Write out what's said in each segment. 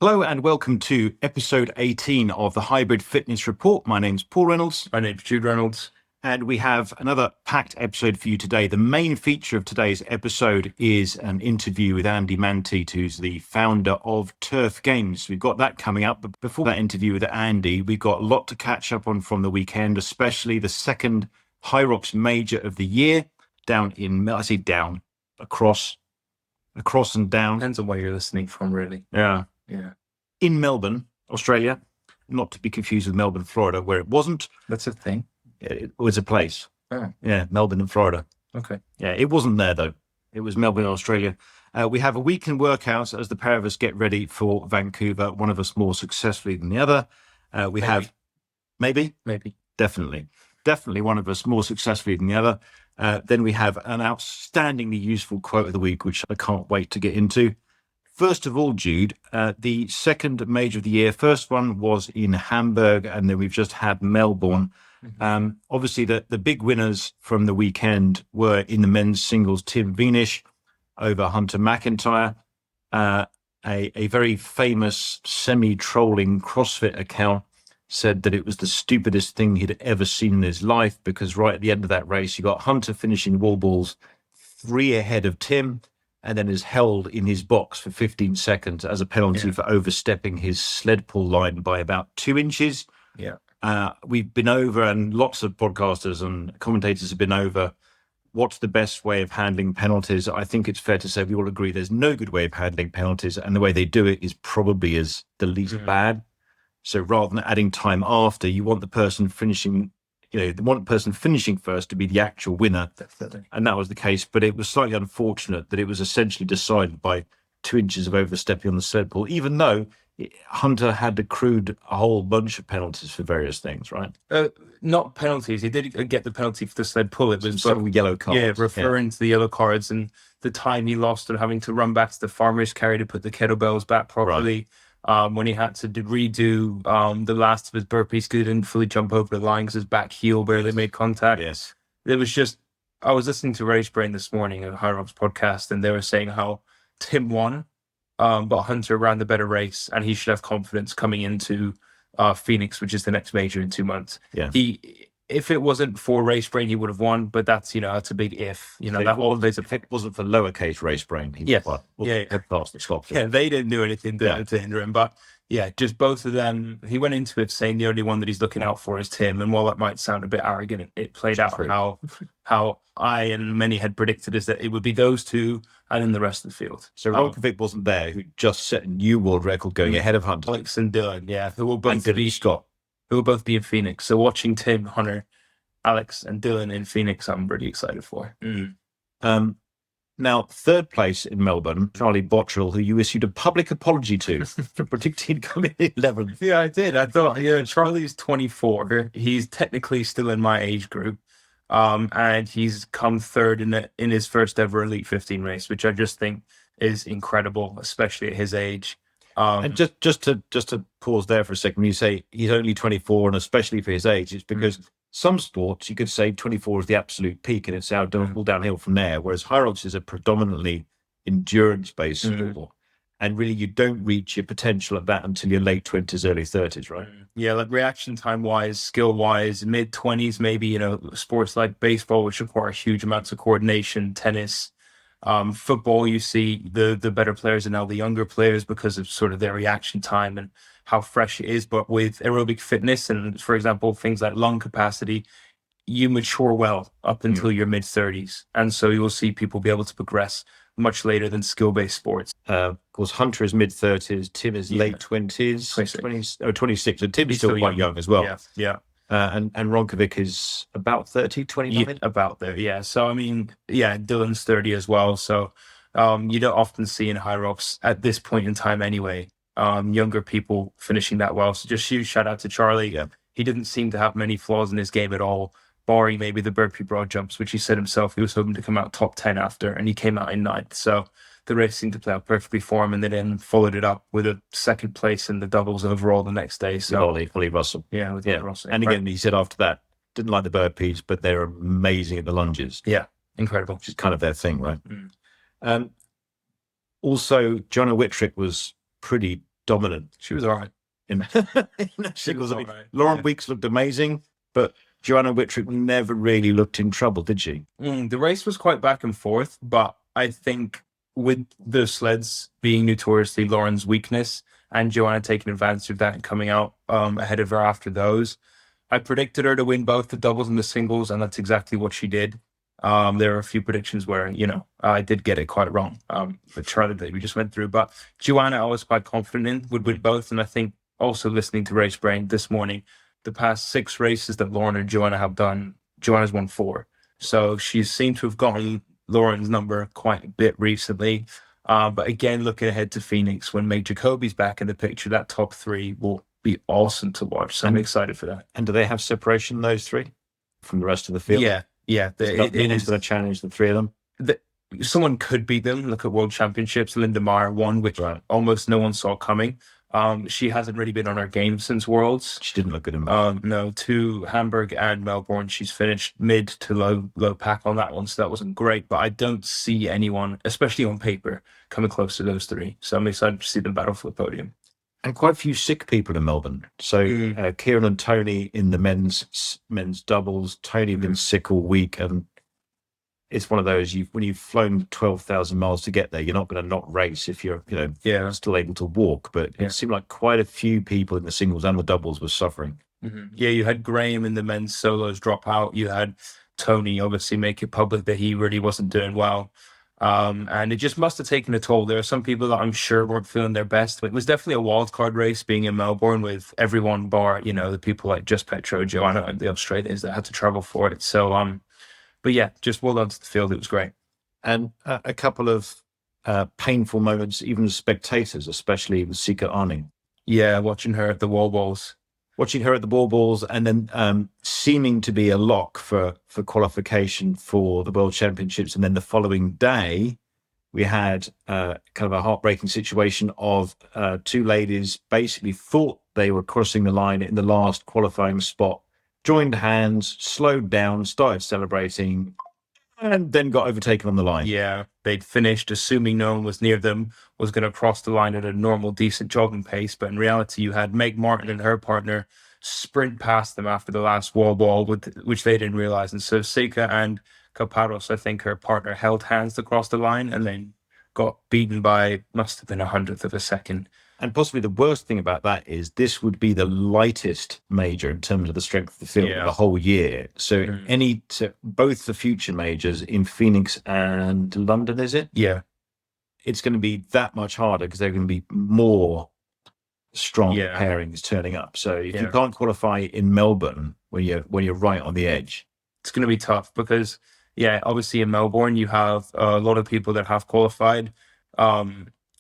Hello and welcome to episode 18 of the Hybrid Fitness Report. My name's Paul Reynolds. My name's Jude Reynolds. And we have another packed episode for you today. The main feature of today's episode is an interview with Andy Manteit, who's the founder of Turf Games. We've got that coming up. But before that interview with Andy, we've got a lot to catch up on from the weekend, especially the second Hyrox Major of the year across and down. Depends on where you're listening from, really. Yeah. In Melbourne, Australia, not to be confused with Melbourne, Florida, where it wasn't. That's a thing. It was a place. Oh. Yeah, Melbourne and Florida. Okay. Yeah, it wasn't there, though. It was Melbourne, Australia. We have a weekend workouts as the pair of us get ready for Vancouver, one of us more successfully than the other. Maybe? Definitely one of us more successfully than the other. Then we have an outstandingly useful quote of the week, which I can't wait to get into. First of all, Jude, the second major of the year, first one was in Hamburg, and then we've just had Melbourne. Obviously, the big winners from the weekend were in the men's singles, Tim Vienisch over Hunter McIntyre. A very famous semi-trolling CrossFit account said that it was the stupidest thing he'd ever seen in his life, because right at the end of that race, you got Hunter finishing wall balls 3 ahead of Tim, and then is held in his box for 15 seconds as a penalty for overstepping his sled pull line by about 2 inches. Yeah. We've been over, and lots of podcasters and commentators have been over, what's the best way of handling penalties. I think it's fair to say we all agree there's no good way of handling penalties, and the way they do it is probably as the least bad. So rather than adding time after, you want the person finishing first to be the actual winner. Definitely. And that was the case, but it was slightly unfortunate that it was essentially decided by 2 inches of overstepping on the sled pull, even though Hunter had accrued a whole bunch of penalties for various things, right? Not penalties. He did get the penalty for the sled pull. It was several yellow cards. Yeah, referring to the yellow cards and the time he lost and having to run back to the farmer's carry to put the kettlebells back properly. Right. When he had to redo the last of his burpees because he didn't fully jump over the line because his back heel barely made contact. Yes. It was just, I was listening to Race Brain this morning, a Hyrox podcast, and they were saying how Tim won, but Hunter ran the better race, and he should have confidence coming into Phoenix, which is the next major in 2 months. Yeah. If it wasn't for Race Brain, he would have won, but that's a big if. That always if it wasn't for lowercase Race Brain, he had passed the stop. Yeah, they didn't do anything to hinder him, but yeah, just both of them. He went into it saying the only one that he's looking out for is Tim, and while that might sound a bit arrogant, it played out how I and many had predicted is that it would be those two and then the rest of the field. So Ronkovic wasn't there, who just set a new world record going ahead of Hunter. Alex and Dylan, who will both be in Phoenix. So watching Tim, Hunter, Alex, and Dylan in Phoenix, I'm really excited for. Now, third place in Melbourne, Charlie Bottrell, who you issued a public apology to for predicting coming in 11th. Yeah, I did. I thought, Charlie's 24. He's technically still in my age group. And he's come third in his first ever Elite 15 race, which I just think is incredible, especially at his age. And just to pause there for a second, when you say he's only 24, and especially for his age, it's because some sports you could say 24 is the absolute peak, and it's all downhill from there. Whereas Hyrox is a predominantly endurance-based sport, and really you don't reach your potential at that until your late 20s, early 30s, right? Yeah, like reaction time-wise, skill-wise, mid-20s, maybe sports like baseball, which require huge amounts of coordination, tennis. Football, you see the better players are now the younger players because of sort of their reaction time and how fresh it is. But with aerobic fitness and, for example, things like lung capacity, you mature well up until your mid-30s. And so you'll see people be able to progress much later than skill-based sports. Of course, Hunter is mid-30s, Tim is late 20s, 26. So Tim's still quite young as well. Yeah. And Ronkovic is about 30, 29? Yeah, about there, yeah. So, Dylan's 30 as well. So you don't often see in Hyrox at this point in time anyway, younger people finishing that well. So just huge shout out to Charlie. Yeah. He didn't seem to have many flaws in his game at all, barring maybe the burpee broad jumps, which he said himself he was hoping to come out top 10 after, and he came out in 9th. So the race seemed to play out perfectly for him, and they then followed it up with a second place in the doubles overall the next day. So Ollie Russell. Yeah, with Russell. And again, he said after that, didn't like the burpees, but they're amazing at the lunges. Yeah, incredible. Which is kind of their thing, right? Also, Jono Whitrick was pretty dominant. She was all right. In singles. I mean, Alright, Lauren yeah. Weeks looked amazing, but Joanna Whittrick never really looked in trouble, did she? The race was quite back and forth, but I think with the sleds being notoriously Lauren's weakness and Joanna taking advantage of that and coming out ahead of her after those, I predicted her to win both the doubles and the singles, and that's exactly what she did. There are a few predictions where, I did get it quite wrong. The chart that we just went through, but Joanna I was quite confident in would win both, and I think also listening to Race Brain this morning, the past 6 races that Lauren and Joanna have done, Joanna's won 4. So she seemed to have gotten Lauren's number quite a bit recently. But again, looking ahead to Phoenix, when Meg Jacoby's back in the picture, that top 3 will be awesome to watch. So I'm excited for that. And do they have separation, those 3, from the rest of the field? Yeah. It is going to challenge the 3 of them. Someone could beat them. Look at World Championships. Linda Meyer won, which almost no one saw coming. She hasn't really been on her game since Worlds. She didn't look good in Melbourne. No, to Hamburg and Melbourne, she's finished mid to low pack on that one, so that wasn't great. But I don't see anyone, especially on paper, coming close to those 3. So I'm excited to see them battle for the podium. And quite a few sick people in Melbourne. So Kieran and Tony in the men's doubles. Tony been sick all week, and it's one of those, when you've flown 12,000 miles to get there, you're not going to not race if you're, still able to walk. But it seemed like quite a few people in the singles and the doubles were suffering. Yeah, you had Graham in the men's solos drop out. You had Tony obviously make it public that he really wasn't doing well. And it just must have taken a toll. There are some people that I'm sure weren't feeling their best. It was definitely a wild card race being in Melbourne with everyone bar, the people like Just Petro, Joanna, and the Australians that had to travel for it. So, but yeah, just well done to the field. It was great. And a couple of painful moments, even as spectators, especially with Sika Arning. Yeah, watching her at the wall balls. And then seeming to be a lock for qualification for the World Championships. And then the following day, we had kind of a heartbreaking situation of 2 ladies basically thought they were crossing the line in the last qualifying spot, joined hands, slowed down, started celebrating, and then got overtaken on the line. Yeah, they'd finished, assuming no one was near them, was going to cross the line at a normal, decent jogging pace. But in reality, you had Meg Martin and her partner sprint past them after the last wall ball, which they didn't realize. And so Sika and Caparos, I think her partner, held hands to cross the line and then got beaten by, must have been 100th of a second. And possibly the worst thing about that is this would be the lightest major in terms of the strength of the field of the whole year. So both the future majors in Phoenix and London, is it? Yeah. It's going to be that much harder because there are going to be more strong pairings turning up. So if you can't qualify in Melbourne when you're right on the edge, it's going to be tough because, obviously in Melbourne, you have a lot of people that have qualified,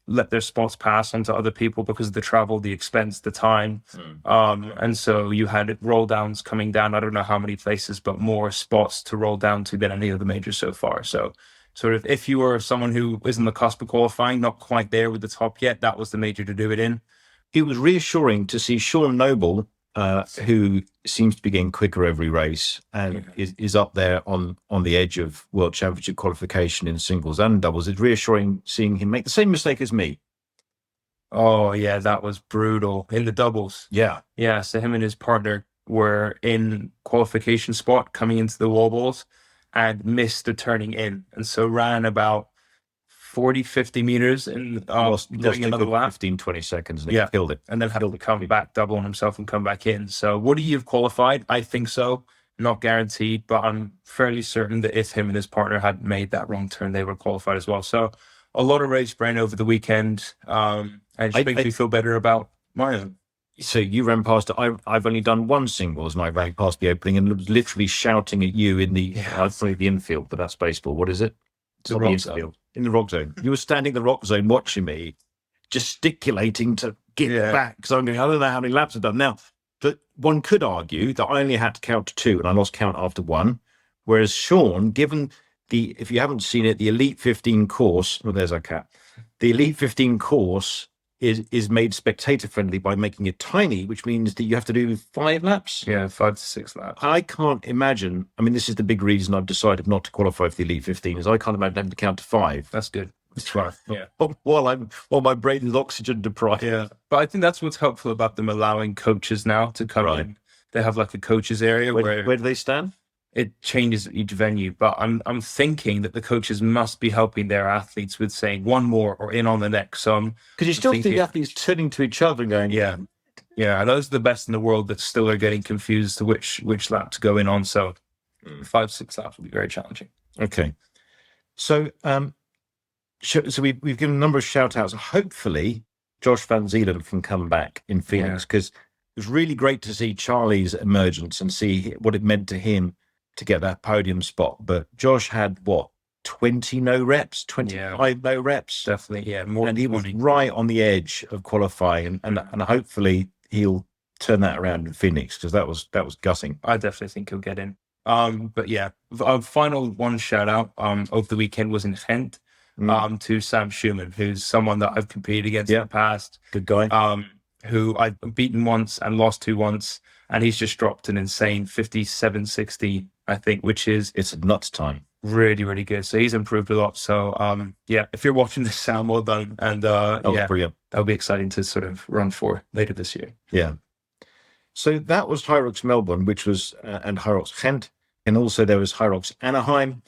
let their spots pass onto other people because of the travel, the expense, the time. And so you had roll downs coming down. I don't know how many places, but more spots to roll down to than any of the majors so far. So sort of if you were someone who is on the cusp of qualifying, not quite there with the top yet, that was the major to do it in. It was reassuring to see Sean Noble, who seems to be getting quicker every race and is up there on the edge of World Championship qualification in singles and doubles. It's reassuring seeing him make the same mistake as me. Oh, yeah, that was brutal. In the doubles. Yeah. Yeah, so him and his partner were in qualification spot coming into the wall balls and missed the turning in. And so ran about 40, 50 meters and lost another lap. 15, 20 seconds and he killed it. And then had to come back, double on himself and come back in. So would he have qualified? I think so. Not guaranteed, but I'm fairly certain that if him and his partner had made that wrong turn, they were qualified as well. So a lot of race brain over the weekend. And it just makes me feel better about my own. So you ran past it. I've only done one singles and I ran past the opening and was literally shouting at you in the the infield, but that's baseball. What is it? The rock zone. In the rock zone. You were standing in the rock zone watching me, gesticulating to get back because I'm going, I don't know how many laps I've done. Now, but one could argue that I only had to count to 2 and I lost count after 1. Whereas Sean, given if you haven't seen it, the Elite 15 course, there's our cat. The Elite 15 course is made spectator friendly by making it tiny, which means that you have to do 5 laps. Yeah, 5 to 6 laps. I can't imagine. I mean, this is the big reason I've decided not to qualify for the Elite 15 is I can't imagine having to count to 5. That's good. That's right. Yeah. while my brain is oxygen deprived. Yeah. But I think that's what's helpful about them allowing coaches now to come Right. in. They have like a coaches area Where do they stand? it changes at each venue. But I'm thinking that the coaches must be helping their athletes with saying one more or in on the next. So because you still see the athletes turning to each other and going, yeah, those are the best in the world that still are getting confused to which lap to go in on. So 5-6 laps will be very challenging. Okay. So so we've given a number of shout outs. Hopefully Josh Van Zeelen can come back in Phoenix, because it was really great to see Charlie's emergence and see what it meant to him to get that podium spot. But Josh had 20 no reps, 25 no reps. Definitely, yeah. More, and he was right on the edge of qualifying, and hopefully he'll turn that around in Phoenix, because that was gutting. I definitely think he'll get in. But yeah, our final one shout out of the weekend was in Ghent to Sam Schumann, who's someone that I've competed against in the past. Good guy. Who I've beaten once and lost to once, and he's just dropped an insane 57.60, I think, which is it's a nuts time. Really, really good. So he's improved a lot. So yeah, if you're watching this, Sam, well done. And brilliant. That'll be exciting to sort of run for later this year. Yeah. So that was Hyrox Melbourne, which was and Hyrox Ghent. And also there was Hyrox Anaheim,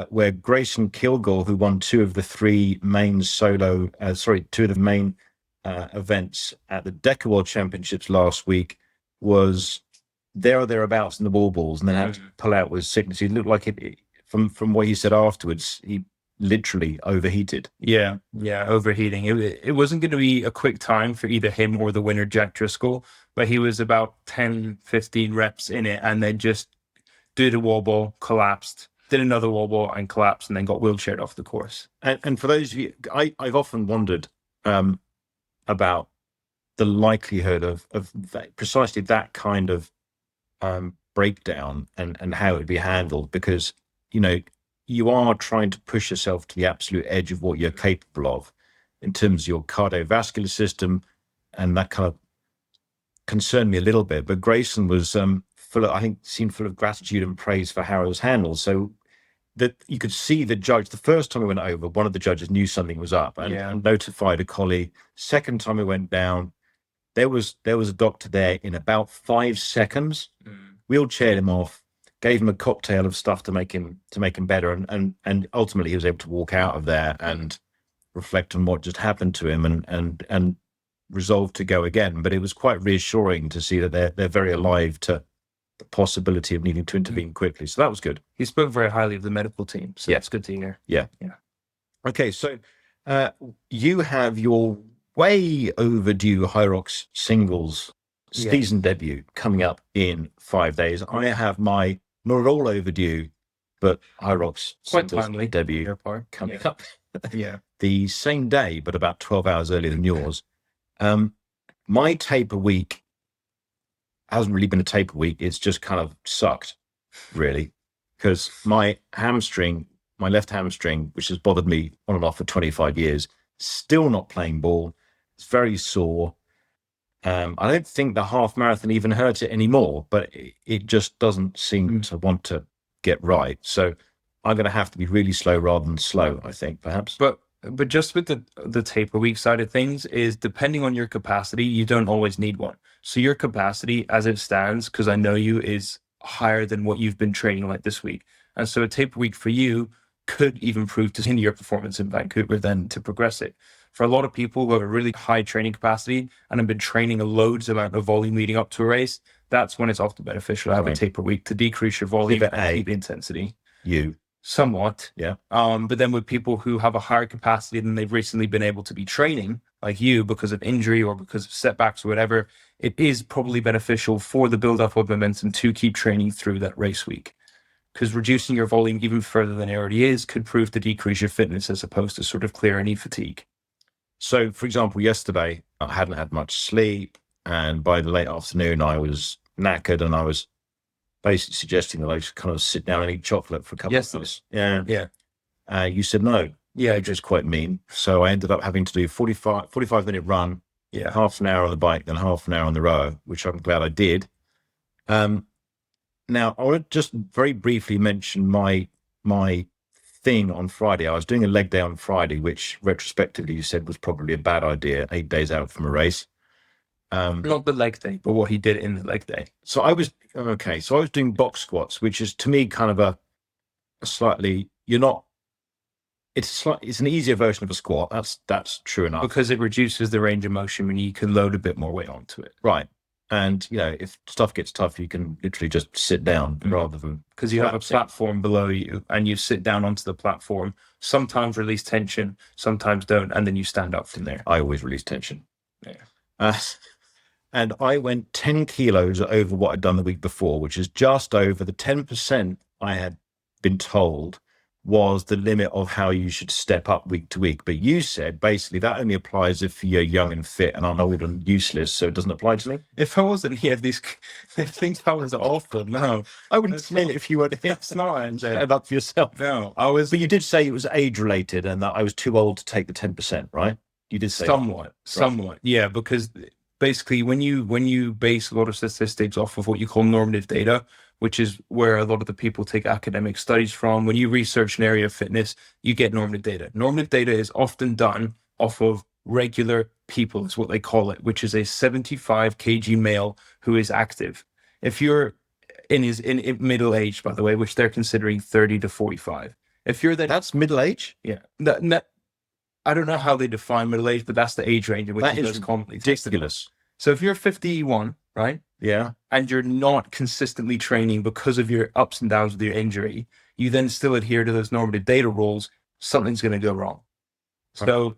where Grayson Kilgore, who won two of the main events at the Deca World Championships last week, was there or thereabouts in the wall balls, and then had to pull out with sickness. He looked like it from what he said afterwards, he literally overheated. Yeah, overheating. It wasn't going to be a quick time for either him or the winner, Jack Driscoll, but he was about 10-15 reps in it, and then just did a wall ball, collapsed, did another wall ball and collapsed, and then got wheelchaired off the course. And for those of you, I've often wondered about the likelihood of precisely that kind of breakdown and how it would be handled, because you are trying to push yourself to the absolute edge of what you're capable of in terms of your cardiovascular system, and that kind of concerned me a little bit. But Grayson was full of gratitude and praise for how it was handled. So that you could see the judge, the first time we went over, one of the judges knew something was up and notified a colleague. Second time we went down, there was a doctor there in about 5 seconds, wheelchaired him off, gave him a cocktail of stuff to make him better, and ultimately he was able to walk out of there and reflect on what just happened to him and resolve to go again. But it was quite reassuring to see that they're very alive to the possibility of needing to intervene quickly. So that was good. He spoke very highly of the medical team, so that's good to hear. Yeah. Okay, so you have your way overdue Hyrox singles season debut coming up in 5 days. I have my not at all overdue, but Hyrox quite singles timely debut coming up the same day, but about 12 hours earlier than yours. My taper week hasn't really been a taper week. It's just kind of sucked, really, because my left hamstring, which has bothered me on and off for 25 years, still not playing ball. It's very sore. I don't think the half marathon even hurt it anymore, but it just doesn't seem to want to get right. So I'm going to have to be really slow rather than slow, I think, perhaps. But just with the taper week side of things, is depending on your capacity, you don't always need one. So your capacity as it stands, because I know you, is higher than what you've been training like this week. And so a taper week for you could even prove to hinder your performance in Vancouver than to progress it. For a lot of people who have a really high training capacity and have been training a loads amount of volume leading up to a race, that's when it's often beneficial to have a taper week to decrease your volume and keep intensity. Somewhat. Yeah. But then with people who have a higher capacity than they've recently been able to be training, like you, because of injury or because of setbacks or whatever, it is probably beneficial for the build-up of momentum to keep training through that race week. Because reducing your volume even further than it already is could prove to decrease your fitness as opposed to sort of clear any fatigue. So, for example, yesterday I hadn't had much sleep, and by the late afternoon I was knackered, and I was basically suggesting that I just kind of sit down and eat chocolate for a couple of hours. Yeah. You said no. Yeah, which is quite mean. So I ended up having to do 45-minute run, half an hour on the bike, then half an hour on the rower, which I'm glad I did. Now, I want to just very briefly mention my thing on Friday. I was doing a leg day on Friday, which retrospectively you said was probably a bad idea, 8 days out from a race. Not the leg day, but what he did in the leg day. So I was doing box squats, which is to me kind of a slightly, it's an easier version of a squat. That's true enough. Because it reduces the range of motion when you can load a bit more weight onto it. Right. And, if stuff gets tough, you can literally just sit down rather than... Because you have a platform below you and you sit down onto the platform, sometimes release tension, sometimes don't, and then you stand up from there. I always release tension. Yeah. And I went 10 kilos over what I'd done the week before, which is just over the 10% I had been told was the limit of how you should step up week to week. But you said basically that only applies if you're young and fit, and I'm old and useless, so it doesn't apply to me. If I wasn't here, these things I was awful. No, I wouldn't say it if you were here. It's not, Andy. Stand up for yourself. No, But you did say it was age related and that I was too old to take the 10%, right? You did say somewhat, yeah, because basically when you base a lot of statistics off of what you call normative data, which is where a lot of the people take academic studies from, when you research an area of fitness, you get normative data. Normative data is often done off of regular people, is what they call it, which is a 75 kg male who is active. If you're in middle age, by the way, which they're considering 30 to 45. If you're that's middle age? Yeah. I don't know how they define middle age, but that's the age range in which it is commonly ridiculous. So if you're 51, right? Yeah. And you're not consistently training because of your ups and downs with your injury, you then still adhere to those normative data rules, something's going to go wrong. Right. So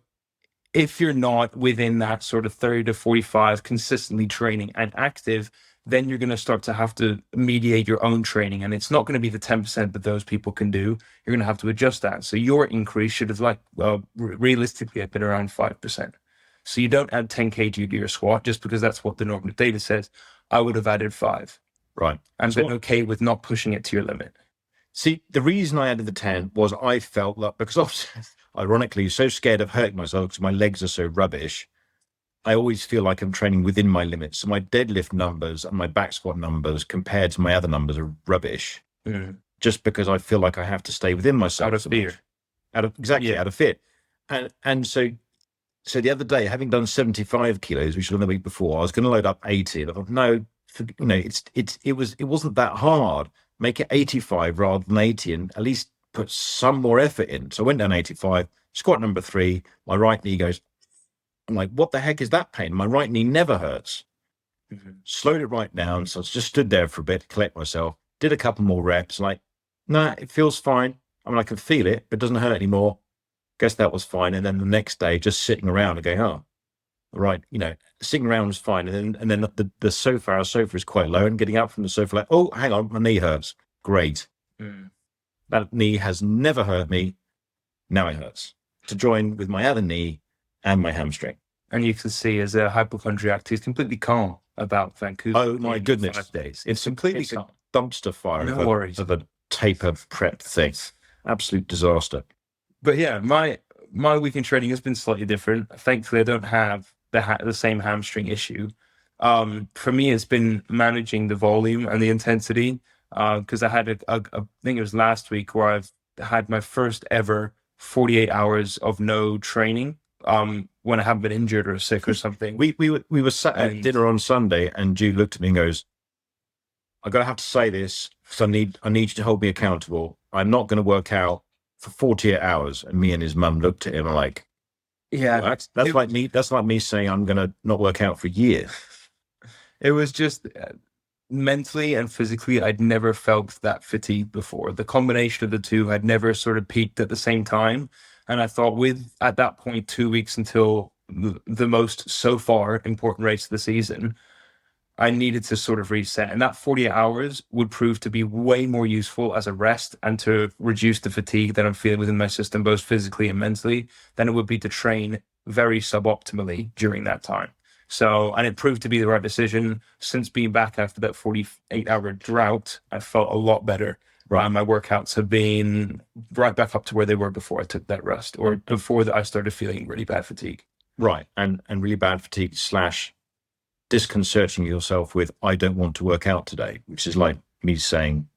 if you're not within that sort of 30 to 45 consistently training and active, then you're going to start to have to mediate your own training. And it's not going to be the 10% that those people can do. You're going to have to adjust that. So your increase should have realistically have been around 5%. So you don't add 10 kg to your squat just because that's what the normative data says. I would have added 5. Right. And been okay with not pushing it to your limit. See, the reason I added the 10 was I felt that because I was, ironically, so scared of hurting myself because my legs are so rubbish, I always feel like I'm training within my limits. So my deadlift numbers and my back squat numbers compared to my other numbers are rubbish. Just because I feel like I have to stay within myself. Out of fear. Out of fear. And so the other day, having done 75 kilos, which was the week before, I was going to load up 80. And I thought, no, it wasn't that hard. Make it 85 rather than 80 and at least put some more effort in. So I went down 85, squat number 3, my right knee goes, I'm like, what the heck is that pain? My right knee never hurts. Slowed it right down. So I just stood there for a bit to collect myself, did a couple more reps, like, nah, it feels fine. I mean, I can feel it, but it doesn't hurt anymore. Guess that was fine. And then the next day, just sitting around and going, oh, right, sitting around was fine. And then the sofa, our sofa is quite low, and getting up from the sofa, like, oh, hang on, my knee hurts. Great. That knee has never hurt me. Now it hurts. To join with my other knee and my hamstring. And you can see as a hypochondriac, he's completely calm about Vancouver. Oh my goodness. 5 days. It's completely calm. A dumpster fire of a taper prep thing. Absolute disaster. But yeah, my weekend training has been slightly different. Thankfully, I don't have the same hamstring issue. For me, it's been managing the volume and the intensity because I had I think it was last week where I've had my first ever 48 hours of no training when I haven't been injured or sick or something. We were sat at dinner on Sunday and Jude looked at me and goes, I'm going to have to say this because I need you to hold me accountable. I'm not going to work out for 48 hours. And me and his mum looked at him like, yeah, well, that's like me saying I'm going to not work out for a year. It was just mentally and physically, I'd never felt that fatigue before. The combination of the two had never sort of peaked at the same time. And I thought at that point, 2 weeks until the most so far important race of the season, I needed to sort of reset. And that 48 hours would prove to be way more useful as a rest and to reduce the fatigue that I'm feeling within my system, both physically and mentally, than it would be to train very suboptimally during that time. So, and it proved to be the right decision. Since being back after that 48-hour drought, I felt a lot better. Right. My workouts have been right back up to where they were before I took that rest, or before I started feeling really bad fatigue. Right. And really bad fatigue / disconcerting yourself with, I don't want to work out today, which is like me saying,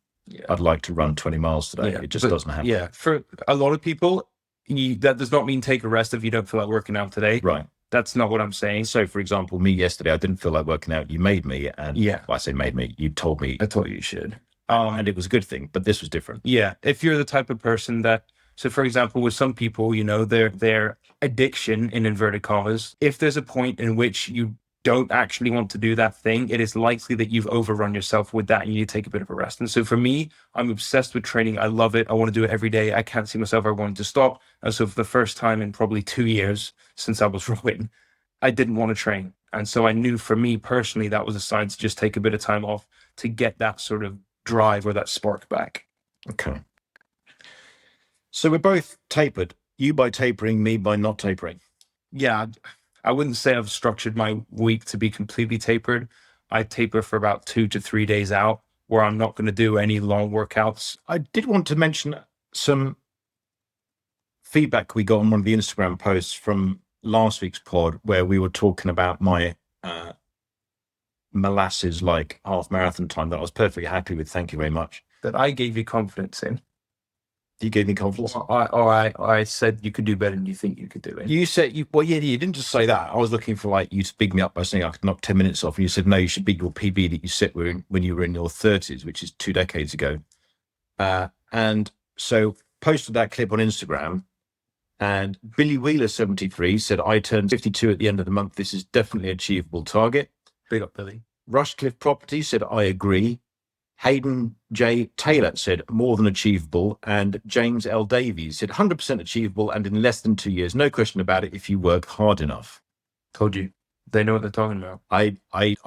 I'd like to run 20 miles today. It just doesn't happen. Yeah, for a lot of people, that does not mean take a rest if you don't feel like working out today. Right. That's not what I'm saying. So, for example, me yesterday, I didn't feel like working out. You made me, and Yeah. well, I say made me. You told me, I told you should. and it was a good thing. But this was different. Yeah, if you're the type of person that, so for example, with some people, you know, their addiction in inverted commas, if there's a point in which you don't actually want to do that thing, it is likely that you've overrun yourself with that and you need to take a bit of a rest. And so for me, I'm obsessed with training. I love it. I want to do it every day. I can't see myself ever wanting to stop. And so for the first time in probably 2 years since I was rowing, I didn't want to train. And so I knew for me personally, that was a sign to just take a bit of time off to get that sort of drive or that spark back. Okay. So we're both tapered. You by tapering, me by not tapering. Yeah, I wouldn't say I've structured my week to be completely tapered. I taper for about 2 to 3 days out where I'm not going to do any long workouts. I did want to mention some feedback we got on one of the Instagram posts from last week's pod where we were talking about my molasses like half marathon time that I was perfectly happy with. Thank you very much. That I gave you confidence in. You gave me confidence. I said you could do better than you think you could do it. You said you didn't just say that. I was looking for like you to big me up by saying I could knock 10 minutes off, and you said no, you should beat your PB that you set when you were in your 30s, which is 2 decades ago. And so posted that clip on Instagram, and Billy Wheeler 73 said I turned 52 at the end of the month. This is definitely an achievable target. Big up, Billy. Rushcliffe Property said I agree. Hayden J. Taylor said more than achievable, and James L. Davies said 100% achievable and in less than 2 years. No question about it if you work hard enough. Told you. They know what they're talking about. I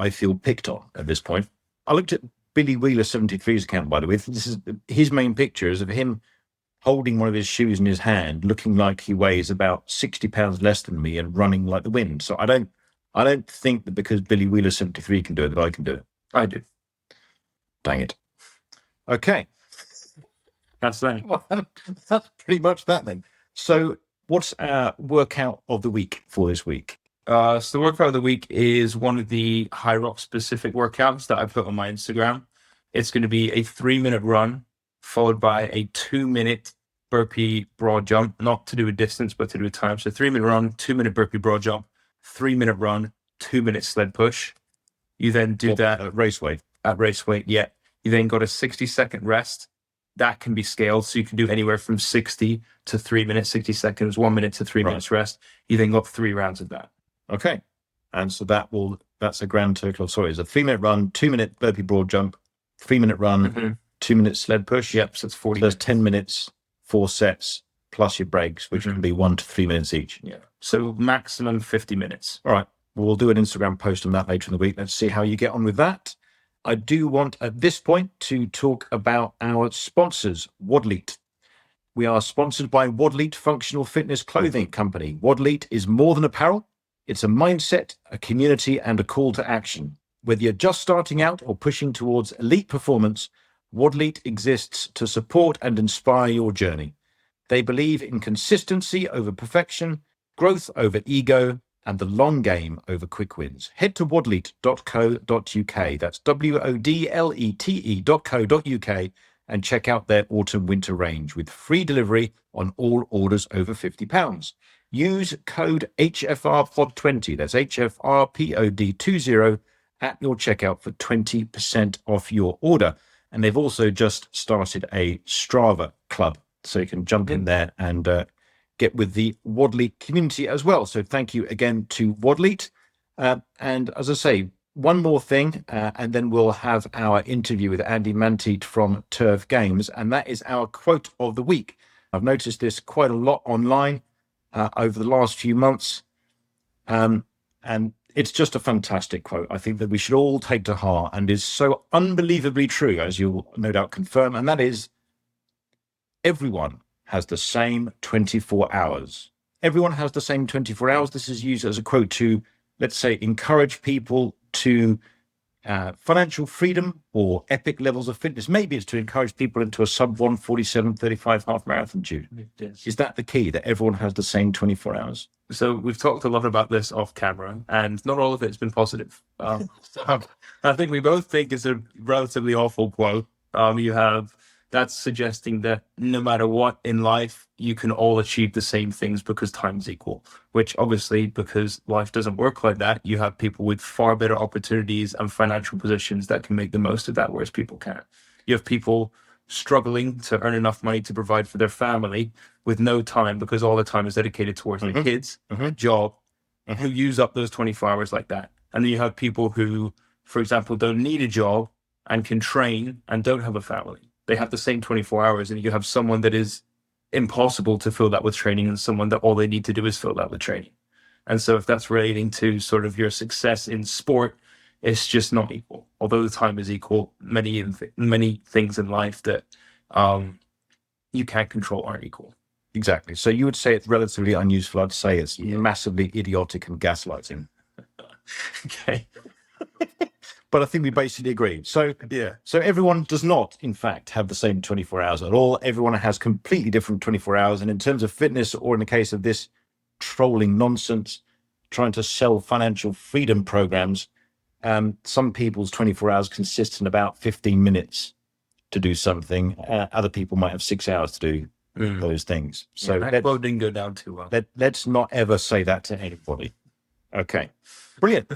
feel picked on at this point. I looked at Billy Wheeler 73's account, by the way. This is his main pictures of him holding one of his shoes in his hand, looking like he weighs about 60 pounds less than me and running like the wind. So I don't think that because Billy Wheeler 73 can do it, that I can do it. I do. Dang it. Okay. That's that. Well, that's pretty much that then. So what's our workout of the week for this week? So the workout of the week is one of the Hyrox specific workouts that I put on my Instagram. It's going to be a 3-minute run followed by a 2-minute burpee broad jump, not to do a distance, but to do a time. So 3-minute run, 2-minute burpee broad jump, 3-minute run, 2-minute sled push. You then do that at race weight. At race weight, yeah. You then got a 60-second rest. That can be scaled. So you can do anywhere from 60 to 3 minutes, 60 seconds, 1 minute to 3 minutes rest. You then got 3 rounds of that. Okay. And so that's a grand total of, it's a 3-minute run, 2-minute burpee broad jump, 3-minute run, 2-minute sled push. Yep. So it's 40. So there's 10 minutes, 4 sets, plus your breaks, which can be 1 to 3 minutes each. Yeah. So maximum 50 minutes. All right. Well, we'll do an Instagram post on that later in the week. Let's see how you get on with that. I do want at this point to talk about our sponsors, WoDLETE. We are sponsored by WoDLETE Functional Fitness Clothing Company. WoDLETE is more than apparel. It's a mindset, a community, and a call to action. Whether you're just starting out or pushing towards elite performance, WoDLETE exists to support and inspire your journey. They believe in consistency over perfection, growth over ego, and the long game over quick wins. Head to wodlete.co.uk. That's WODLETE.co.uk and check out their autumn-winter range with free delivery on all orders over £50. Use code HFRPOD20, that's HFRPOD20, at your checkout for 20% off your order. And they've also just started a Strava club, so you can jump in there and get with the WoDLETE community as well. So thank you again to WoDLETE. And as I say, one more thing, and then we'll have our interview with Andy Manteit from Turf Games, and that is our quote of the week. I've noticed this quite a lot online over the last few months, and it's just a fantastic quote. I think that we should all take to heart and is so unbelievably true, as you'll no doubt confirm, and that is, everyone has the same 24 hours. Everyone has the same 24 hours. This is used as a quote to, let's say, encourage people to financial freedom or epic levels of fitness. Maybe it's to encourage people into a sub 1:47:35 half marathon, Jude. Yes. Is that the key, that everyone has the same 24 hours? So we've talked a lot about this off camera, and not all of it's been positive. I think we both think it's a relatively awful quote. You have that's suggesting that no matter what in life, you can all achieve the same things because time is equal. Which obviously, because life doesn't work like that, you have people with far better opportunities and financial positions that can make the most of that, whereas people can't. You have people struggling to earn enough money to provide for their family with no time because all the time is dedicated towards their kids, job, who use up those 24 hours like that. And then you have people who, for example, don't need a job and can train and don't have a family. They have the same 24 hours, and you have someone that is impossible to fill that with training and someone that all they need to do is fill that with training. And so if that's relating to sort of your success in sport, it's just not equal. Although the time is equal, many things in life that you can't control aren't equal. Exactly. So you would say it's relatively unuseful. I'd say it's massively idiotic and gaslighting. Okay. But I think we basically agree. So so everyone does not, in fact, have the same 24 hours at all. Everyone has completely different 24 hours. And in terms of fitness, or in the case of this trolling nonsense, trying to sell financial freedom programs, some people's 24 hours consist in about 15 minutes to do something. Other people might have 6 hours to do those things. So that quote didn't go down too well. Let's not ever say that to anybody. Okay, brilliant.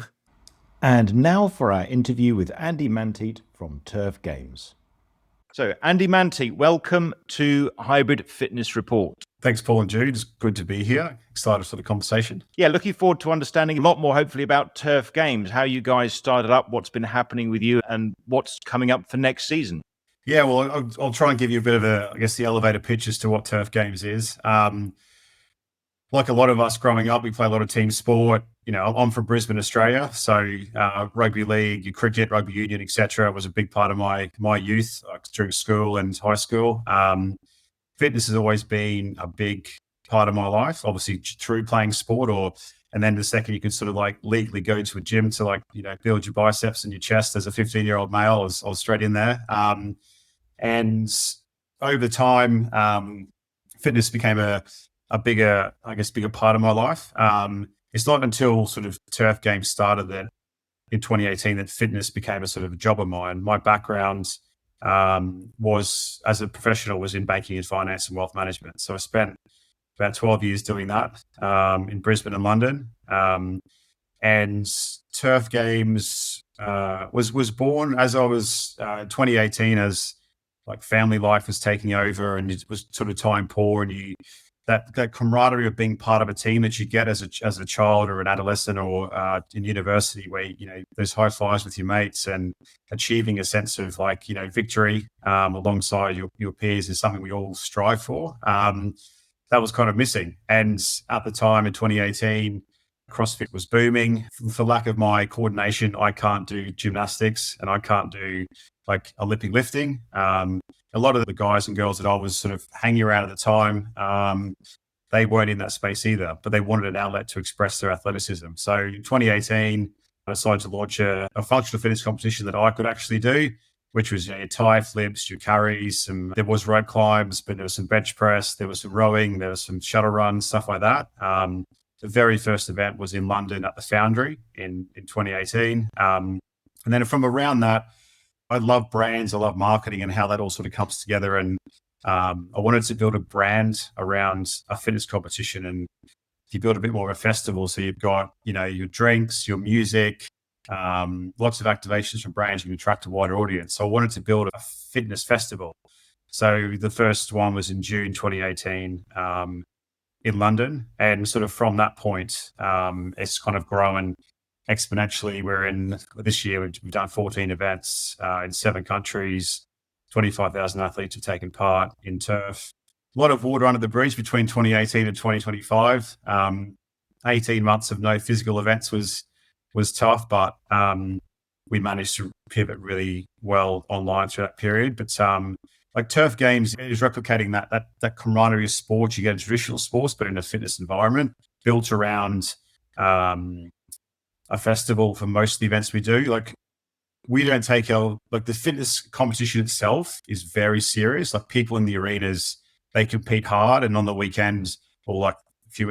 And now for our interview with Andy Manteit from Turf Games. So, Andy Manteit, welcome to Hybrid Fitness Report. Thanks, Paul and Jude. It's good to be here. Excited for the conversation. Yeah, looking forward to understanding a lot more, hopefully, about Turf Games, how you guys started up, what's been happening with you, and what's coming up for next season. Yeah, well, I'll try and give you a bit of the elevator pitch as to what Turf Games is. Like a lot of us growing up, we play a lot of team sport. You know, I'm from Brisbane, Australia, so rugby league, cricket, rugby union, etc., was a big part of my youth during school and high school. Fitness has always been a big part of my life, obviously through playing sport, and then the second you could sort of like legally go to a gym to build your biceps and your chest as a 15-year-old male, I was straight in there. And over time, fitness became a bigger part of my life. It's not until sort of Turf Games started that in 2018 that fitness became a sort of a job of mine. My background was, as a professional, was in banking and finance and wealth management. So I spent about 12 years doing that in Brisbane and London. And Turf Games was born as I was 2018, as like family life was taking over and it was sort of time poor, and that camaraderie of being part of a team that you get as a child or an adolescent or in university, where there's high fives with your mates and achieving a sense of victory alongside your peers is something we all strive for. That was kind of missing, and at the time in 2018, CrossFit was booming. For lack of my coordination, I can't do gymnastics and I can't do like Olympic lifting. A lot of the guys and girls that I was sort of hanging around at the time, they weren't in that space either, but they wanted an outlet to express their athleticism. So in 2018, I decided to launch a functional fitness competition that I could actually do, which was your tie flips, your carries, there was rope climbs, but there was some bench press, there was some rowing, there was some shuttle runs, stuff like that. The very first event was in London at the Foundry in 2018. And then from around that, I love brands, I love marketing and how that all sort of comes together. And I wanted to build a brand around a fitness competition, and you build a bit more of a festival. So you've got, your drinks, your music, lots of activations from brands, you attract a wider audience. So I wanted to build a fitness festival. So the first one was in June 2018 in London. And sort of from that point, it's kind of grown exponentially. This year, we've done 14 events in 7 countries, 25,000 athletes have taken part in turf. A lot of water under the bridge between 2018 and 2025. 18 months of no physical events was tough, but we managed to pivot really well online through that period. But like Turf Games is replicating that camaraderie of sport you get in traditional sports, but in a fitness environment, built around a festival for most of the events we do. Like, we don't take the fitness competition itself is very serious. Like, people in the arenas, they compete hard, and on the weekends, or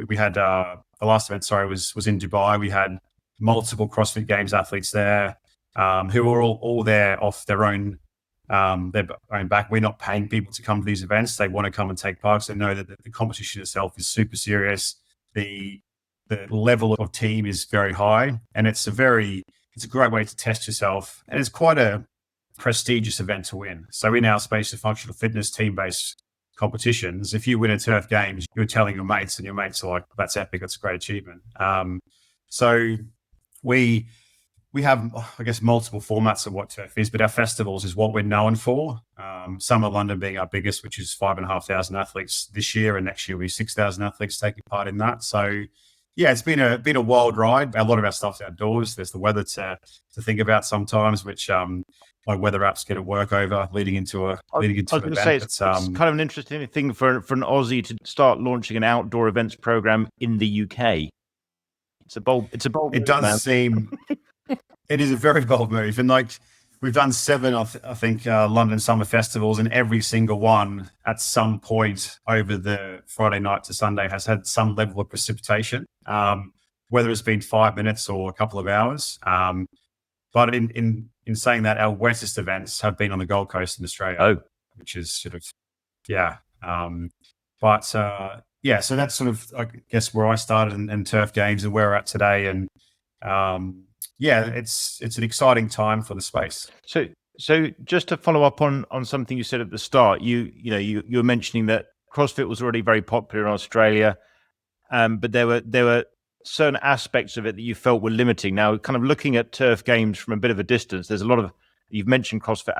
we had the last event, was in Dubai. We had multiple CrossFit Games athletes there, who were all there off their own they're going back. We're not paying people to come to these events. They want to come and take part. So they know that the competition itself is super serious. The level of team is very high, and it's a great way to test yourself. And it's quite a prestigious event to win. So in our space of functional fitness team-based competitions, if you win a turf games, you're telling your mates, and your mates are like, that's epic, that's a great achievement. So we have, I guess, multiple formats of what turf is, but our festivals is what we're known for. Summer London being our biggest, which is 5,500 athletes this year, and next year will be 6,000 athletes taking part in that. So yeah, it's been a wild ride. A lot of our stuff's outdoors. There's the weather to think about sometimes, which my weather apps get at work over leading into an event. Say it's kind of an interesting thing for an Aussie to start launching an outdoor events program in the UK. It's a bold. It does seem. It is a very bold move, and like we've done 7, I think, London summer festivals, and every single one at some point over the Friday night to Sunday has had some level of precipitation, whether it's been 5 minutes or a couple of hours. But in saying that, our wettest events have been on the Gold Coast in Australia, which is sort of, yeah. So that's sort of, I guess, where I started and turf games and where we're at today. And it's an exciting time for the space. So just to follow up on something you said at the start, you were mentioning that CrossFit was already very popular in Australia, but there were certain aspects of it that you felt were limiting. Now, kind of looking at turf games from a bit of a distance, there's a lot of, you've mentioned CrossFit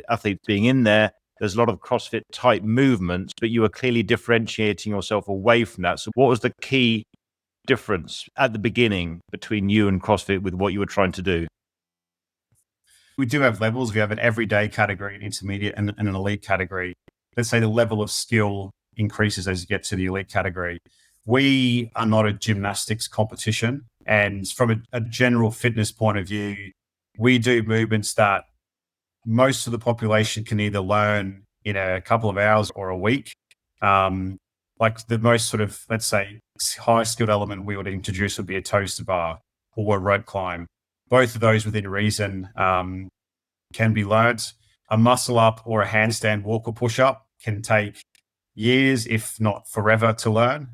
athletes being in there. There's a lot of CrossFit type movements, but you were clearly differentiating yourself away from that. So what was the key difference at the beginning between you and CrossFit with what you were trying to do? We do have levels. We have an everyday category, an intermediate, and an elite category. Let's say the level of skill increases as you get to the elite category. We are not a gymnastics competition. And from a general fitness point of view, we do movements that most of the population can either learn in a couple of hours or a week. Like the most sort of, let's say, high skilled element we would introduce would be a toaster bar or a rope climb. Both of those within reason can be learned. A muscle up or a handstand walk or push up can take years, if not forever, to learn.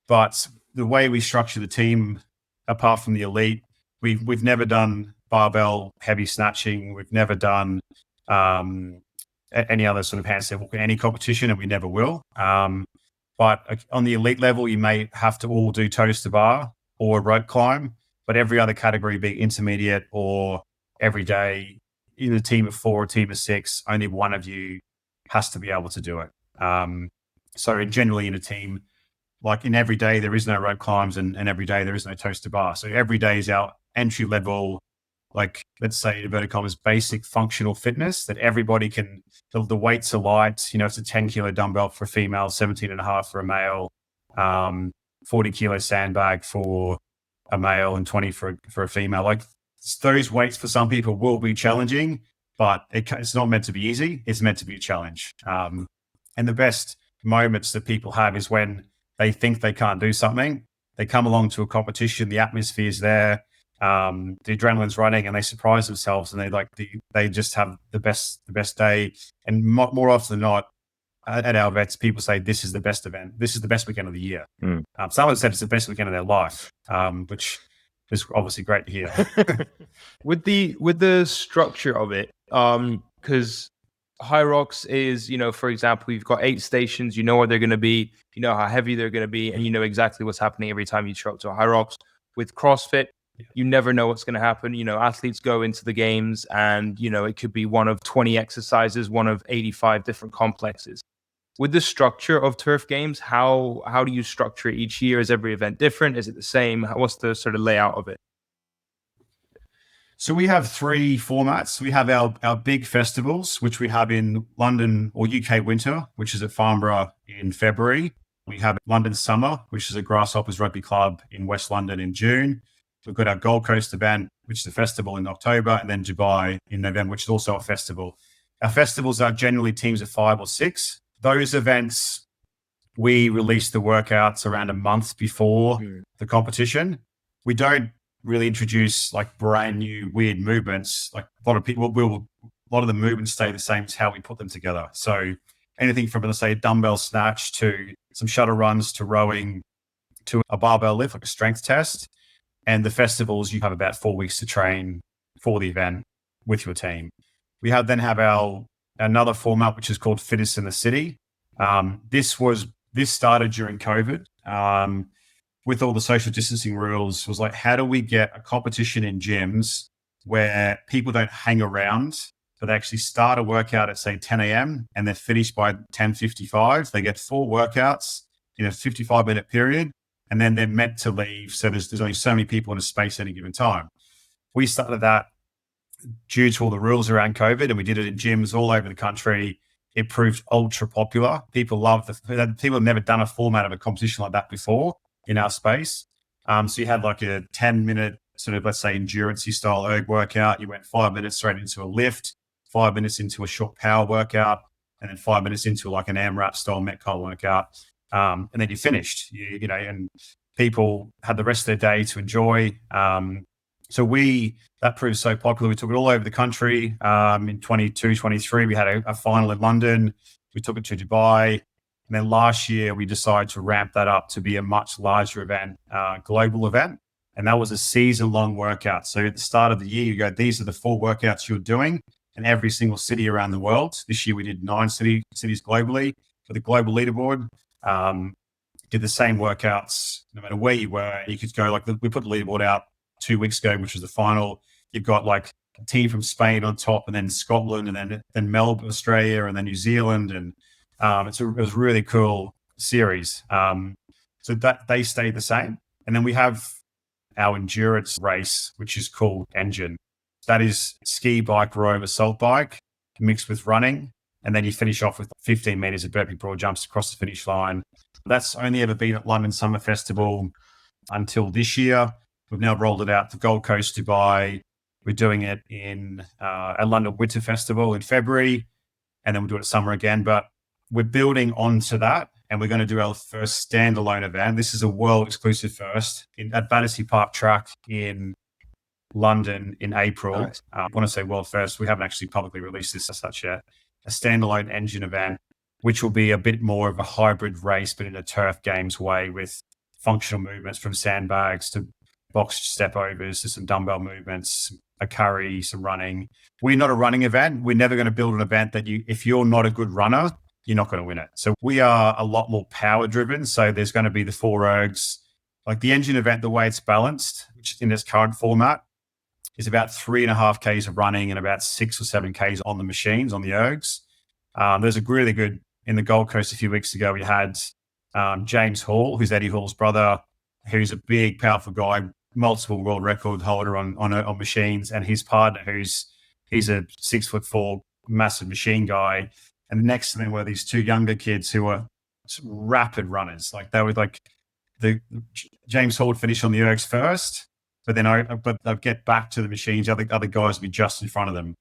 But the way we structure the team, apart from the elite, we've never done barbell heavy snatching. We've never done any other sort of handstand walk in any competition, and we never will. But on the elite level, you may have to all do toaster bar or rope climb, but every other category, be intermediate or everyday, either a team of 4 or a team of 6, only one of you has to be able to do it. So generally in a team, like in every day, there is no rope climbs, and every day there is no toaster bar. So every day is our entry level, like let's say inverted commas, basic functional fitness that everybody can, the weights are light, it's a 10 kilo dumbbell for a female, 17.5 for a male, 40 kilo sandbag for a male and 20 for a female. Like those weights for some people will be challenging, but it's not meant to be easy. It's meant to be a challenge. And the best moments that people have is when they think they can't do something. They come along to a competition, the atmosphere is there, the adrenaline's running, and they surprise themselves, and they just have the best day. And more often than not, at our events, people say this is the best event. This is the best weekend of the year. Someone said it's the best weekend of their life, which is obviously great to hear. With the structure of it, because Hyrox is, for example, we've got 8 stations. You know where they're going to be, you know how heavy they're going to be, and you know exactly what's happening every time you show up to a Hyrox. With CrossFit, you never know what's going to happen. Athletes go into the games, and it could be one of 20 exercises, one of 85 different complexes. With the structure of turf games, how do you structure it each year? Is every event different? Is it the same? What's the sort of layout of it? So we have 3 formats. We have our big festivals, which we have in London or UK winter, which is at Farnborough in February. We have London summer, which is at Grasshoppers Rugby Club in West London in June. We've got our Gold Coast event, which is a festival in October, and then Dubai in November, which is also a festival. Our festivals are generally teams of 5 or 6. Those events, we release the workouts around a month before the competition. We don't really introduce like brand new weird movements. Like a lot of people will a lot of the movements stay the same as how we put them together. So anything from, let's say, a dumbbell snatch to some shuttle runs to rowing to a barbell lift, like a strength test. And the festivals, you have about 4 weeks to train for the event with your team. We then have another format, which is called Fitness in the City. This started during COVID. With all the social distancing rules, was like, how do we get a competition in gyms where people don't hang around, but they actually start a workout at, say, 10 a.m. and they're finished by 10:55. They get 4 workouts in a 55-minute period, and then they're meant to leave. So there's only so many people in a space at any given time. We started that due to all the rules around COVID, and we did it in gyms all over the country. It proved ultra popular. People loved people have never done a format of a competition like that before in our space. So you had like a 10-minute sort of, let's say, endurance style erg workout. You went 5 minutes straight into a lift, 5 minutes into a short power workout, and then 5 minutes into like an AMRAP style Metcon workout. And then you finished, you know, and people had the rest of their day to enjoy. So that proved so popular. We took it all over the country. In 22, 23, we had a final in London. We took it to Dubai. And then last year, we decided to ramp that up to be a much larger event, global event. And that was a season-long workout. So at the start of the year, you go, these are the 4 workouts you're doing in every single city around the world. This year, we did 9 cities globally for the global leaderboard. Did the same workouts no matter where you were. You could go, like, we put the leaderboard out 2 weeks ago, which was the final. You've got like a team from Spain on top, and then Scotland, and then Melbourne, Australia, and then New Zealand. And it was a really cool series. So that they stayed the same. And then we have our endurance race, which is called Engine. That is ski, bike, row, assault bike mixed with running. And then you finish off with 15 meters of burpee broad jumps across the finish line. That's only ever been at London Summer Festival until this year. We've now rolled it out to Gold Coast, Dubai. We're doing it at London Winter Festival in February, and then we'll do it summer again. But we're building onto that, and we're going to do our first standalone event. This is a world exclusive first at Battersea Park Track in London in April. Nice. I want to say world first. We haven't actually publicly released this as such yet. A standalone engine event, which will be a bit more of a hybrid race, but in a turf games way, with functional movements from sandbags to box step overs to some dumbbell movements, a curry, some running. We're not a running event. We're never going to build an event that if you're not a good runner, you're not going to win it. So we are a lot more power driven. So there's going to be the 4 ergs. Like the engine event, the way it's balanced, which in its current format, is about 3.5 Ks of running and about 6 or 7 Ks on the machines, on the ergs. There's a really good, in the Gold Coast a few weeks ago, we had James Hall, who's Eddie Hall's brother, who's a big, powerful guy, multiple world record holder on machines, and his partner, he's a 6'4" massive machine guy. And next to them were these 2 younger kids who were rapid runners. Like they were like James Hall would finish on the ergs first, but they'd get back to the machines. Other guys would be just in front of them.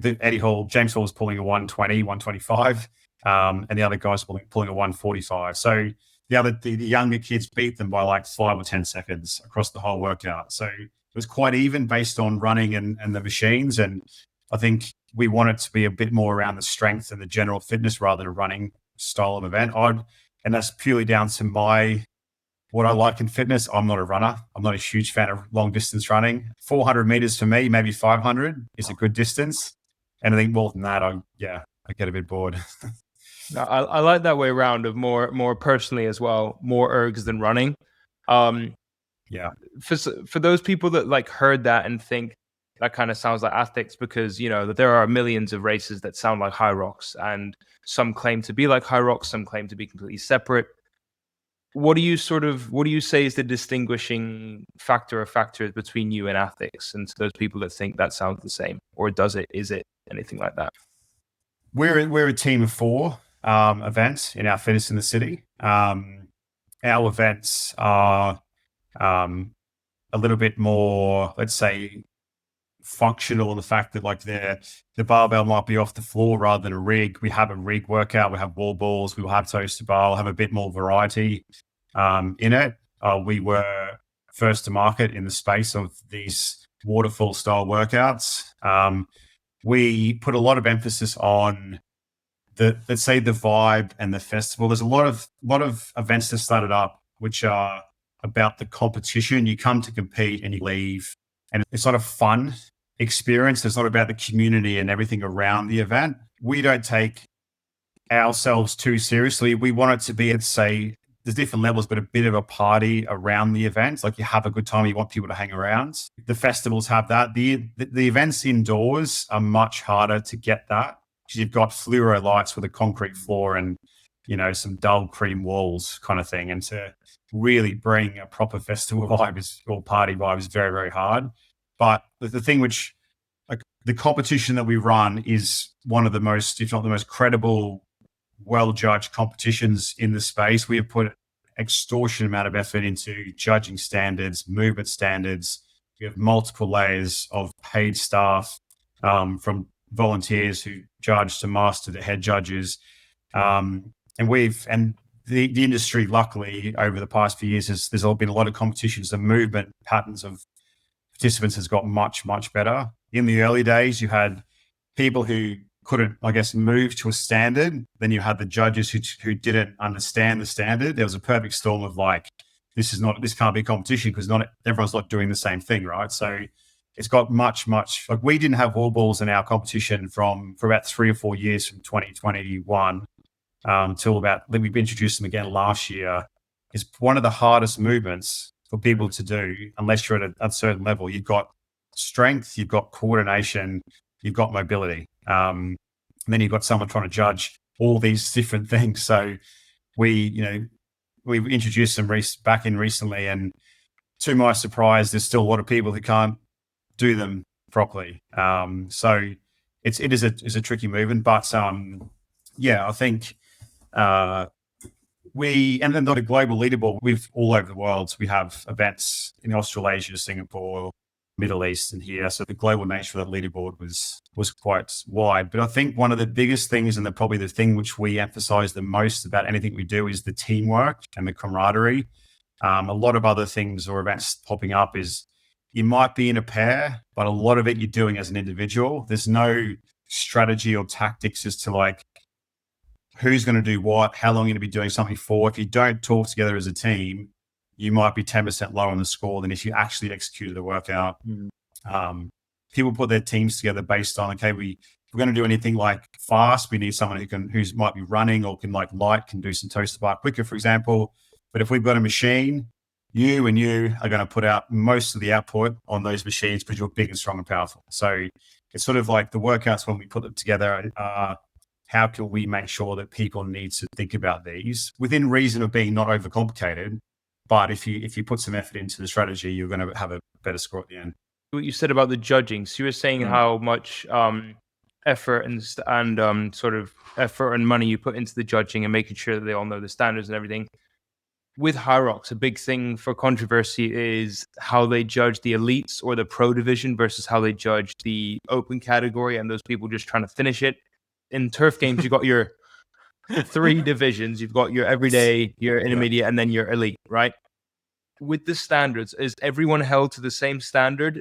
James Hall was pulling a 120, 125, and the other guys pulling a 145. So the younger kids beat them by like 5 or 10 seconds across the whole workout. So it was quite even based on running and the machines. And I think we want it to be a bit more around the strength and the general fitness rather than a running style of event. And that's purely down to what I like in fitness. I'm not a runner. I'm not a huge fan of long distance running. 400 meters for me, maybe 500 is a good distance. Anything more than that, I get a bit bored. No, I like that way around of more personally as well, more ergs than running. Yeah. For those people that like heard that and think that kind of sounds like ethics, because you know that there are millions of races that sound like Hyrox, and some claim to be like Hyrox, some claim to be completely separate. What do you say is the distinguishing factor or factors between you and ethics, and to those people that think that sounds the same, or is it anything like that? We're a team of 4 events in our Fitness in the City. Our events are a little bit more, let's say, functional in the fact that like the barbell might be off the floor rather than a rig. We have a rig workout. We have wall balls. We will have toes to bar. We'll have a bit more variety in it. We were first to market in the space of these waterfall style workouts. we put a lot of emphasis on let's say the vibe and the festival. There's a lot of events that started up which are about the competition. You come to compete and you leave, and it's not a fun experience. It's not about the community and everything around the event. We don't take ourselves too seriously. We want it to be, let's say, there's different levels, but a bit of a party around the events. Like, you have a good time, you want people to hang around. The festivals have that. The events indoors are much harder to get that, because you've got fluoro lights with a concrete floor and, you know, some dull cream walls kind of thing. And to really bring a proper festival vibe or party vibe is very, very hard. But the thing which, like, the competition that we run is one of the most, if not the most credible, well-judged competitions in the space. We have put extortionate amount of effort into judging standards, movement standards. We have multiple layers of paid staff, from volunteers who judge to master to head judges. And the industry, luckily, over the past few years, there's been a lot of competitions. The movement patterns of participants has got much, much better. In the early days, you had people who couldn't, I guess, move to a standard. Then you had the judges who didn't understand the standard. There was a perfect storm of like, this can't be a competition because everyone's not doing the same thing, right? So it's got much, like, we didn't have wall balls in our competition for about 3 or 4 years, from 2021 till about, we've introduced them again last year. It's one of the hardest movements for people to do unless you're at a certain level. You've got strength, you've got coordination, you've got mobility. And then you've got someone trying to judge all these different things. So we've introduced them back in recently, and to my surprise, there's still a lot of people who can't do them properly. So it is a tricky movement, but I think and then the global leaderboard, we've all over the world. So we have events in Australasia, Singapore, Middle East, and here. So the global nature of that leaderboard was quite wide. But I think one of the biggest things, and probably the thing which we emphasize the most about anything we do, is the teamwork and the camaraderie. A lot of other things or events popping up is you might be in a pair, but a lot of it you're doing as an individual. There's no strategy or tactics as to like who's going to do what, how long you're going to be doing something for. If you don't talk together as a team, you might be 10% lower on the score than if you actually executed the workout. People put their teams together based on, okay, if we're going to do anything like fast, we need someone who might be running or can can do some toes to bar quicker, for example. But if we've got a machine, you are going to put out most of the output on those machines because you're big and strong and powerful. So it's sort of like the workouts, when we put them together, how can we make sure that people need to think about these within reason of being not overcomplicated? But if you put some effort into the strategy, you're going to have a better score at the end. What you said about the judging, so you were saying how much effort and sort of effort and money you put into the judging and making sure that they all know the standards and everything. With Hyrox, a big thing for controversy is how they judge the elites or the pro division versus how they judge the open category and those people just trying to finish it. In turf games, you've got your 3 divisions. You've got your everyday, your intermediate, and then your elite, right? With the standards, is everyone held to the same standard?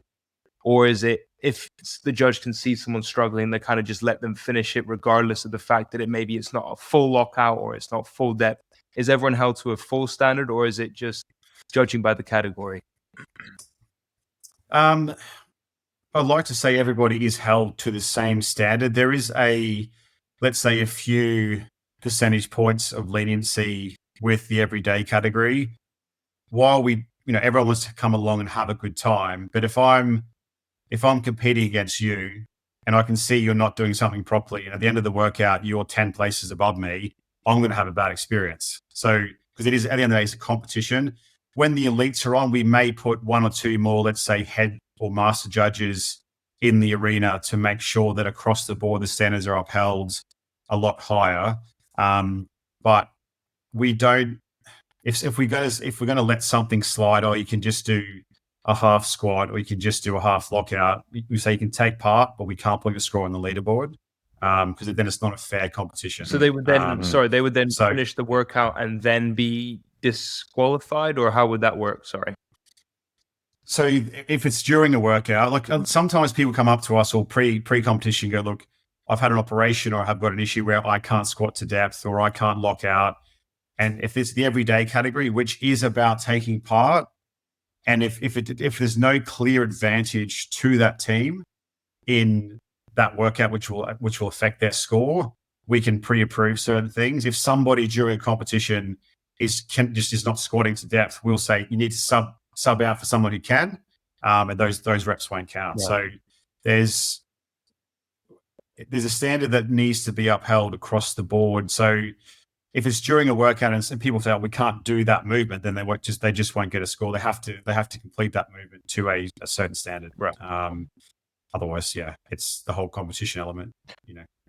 Or is it, if the judge can see someone struggling, they kind of just let them finish it regardless of the fact that it's not a full lockout or it's not full depth? Is everyone held to a full standard, or is it just judging by the category? I'd like to say everybody is held to the same standard. There is let's say, a few percentage points of leniency with the everyday category. While everyone wants to come along and have a good time, but if I'm competing against you and I can see you're not doing something properly, and at the end of the workout you're 10 places above me, I'm going to have a bad experience. So, because it is, at the end of the day, it's a competition. When the elites are on, we may put 1 or 2 more, let's say, head or master judges in the arena to make sure that across the board the standards are upheld a lot higher. But we don't. If we're going to let something slide, or you can just do a half squat, or you can just do a half lockout, we say you can take part, but we can't put your score on the leaderboard, because then it's not a fair competition. So they would then, finish the workout and then be disqualified, or how would that work? Sorry. So if it's during a workout, like sometimes people come up to us or pre-competition and go, look, I've had an operation or I've got an issue where I can't squat to depth or I can't lock out. And if it's the everyday category, which is about taking part, and if there's no clear advantage to that team in that workout, which will affect their score, we can pre-approve certain things. If somebody during a competition is not squatting to depth, we'll say you need to sub out for someone who can, and those reps won't count. Yeah. So there's a standard that needs to be upheld across the board. So if it's during a workout and people say, oh, we can't do that movement, then they just won't get a score. They have to complete that movement to a certain standard. Right. Otherwise, it's the whole competition element,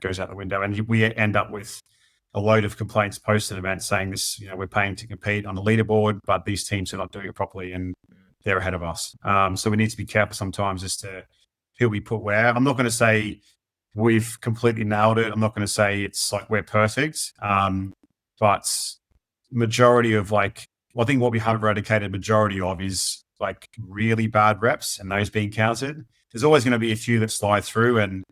goes out the window, and we end up with a load of complaints post an event saying this, we're paying to compete on the leaderboard, but these teams are not doing it properly and they're ahead of us. So we need to be careful sometimes as to who we put where. I'm not going to say we've completely nailed it. I'm not going to say it's like we're perfect. But majority of I think what we have eradicated majority of is like really bad reps and those being counted. There's always going to be a few that slide through, and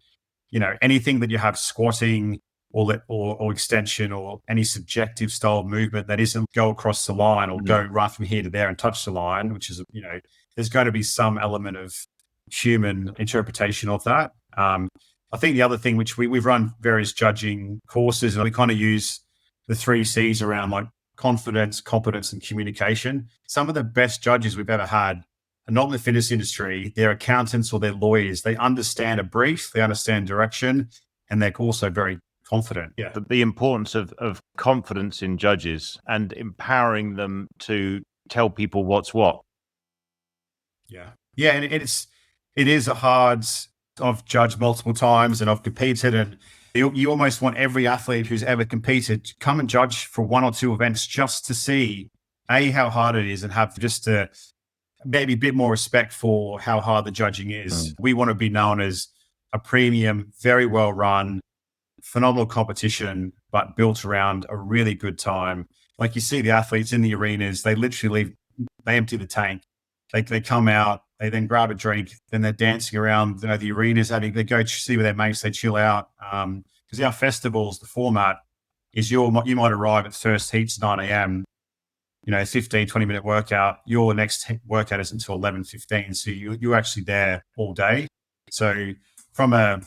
anything that you have squatting or extension or any subjective style of movement that isn't go across the line or go right from here to there and touch the line, which is there's going to be some element of human interpretation of that. I think the other thing, which we've run various judging courses, and we kind of use the 3 C's around like confidence, competence, and communication. Some of the best judges we've ever had are not in the fitness industry. They're accountants or they're lawyers. They understand a brief, they understand direction, and they're also very confident. Yeah. The importance of confidence in judges and empowering them to tell people what's what. Yeah. Yeah. And it is a hard, I've judged multiple times and I've competed, and you almost want every athlete who's ever competed to come and judge for 1 or 2 events just to see how hard it is, and have just maybe a bit more respect for how hard the judging is. We want to be known as a premium, very well run, phenomenal competition, but built around a really good time. Like you see the athletes in the arenas, they literally they empty the tank. They come out, they then grab a drink, then they're dancing around the arenas, they go see with their mates, they chill out. Because our festivals, the format is you might arrive at first heats 9 a.m., 15, 20-minute workout. Your next workout isn't until 11:15. So you're actually there all day. So from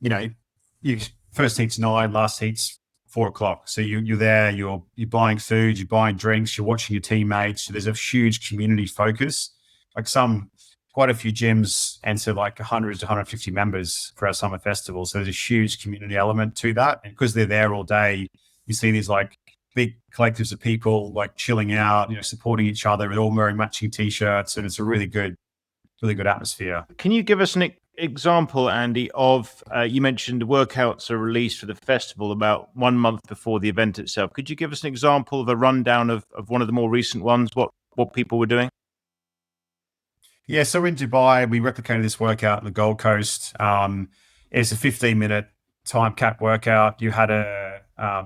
you first heat's 9, last heat's 4 o'clock. So you're there, you're buying food, you're buying drinks, you're watching your teammates. So there's a huge community focus. Like quite a few gyms enter like 100 to 150 members for our summer festival. So there's a huge community element to that. And because they're there all day, you see these like big collectives of people like chilling out, supporting each other. They're all wearing matching t-shirts, and it's a really good atmosphere. Can you give us an example, Andy, of, you mentioned workouts are released for the festival about 1 month before the event itself. Could you give us an example of a rundown of one of the more recent ones, what people were doing? Yeah, so in Dubai, we replicated this workout on the Gold Coast. It's a 15-minute time cap workout. You had a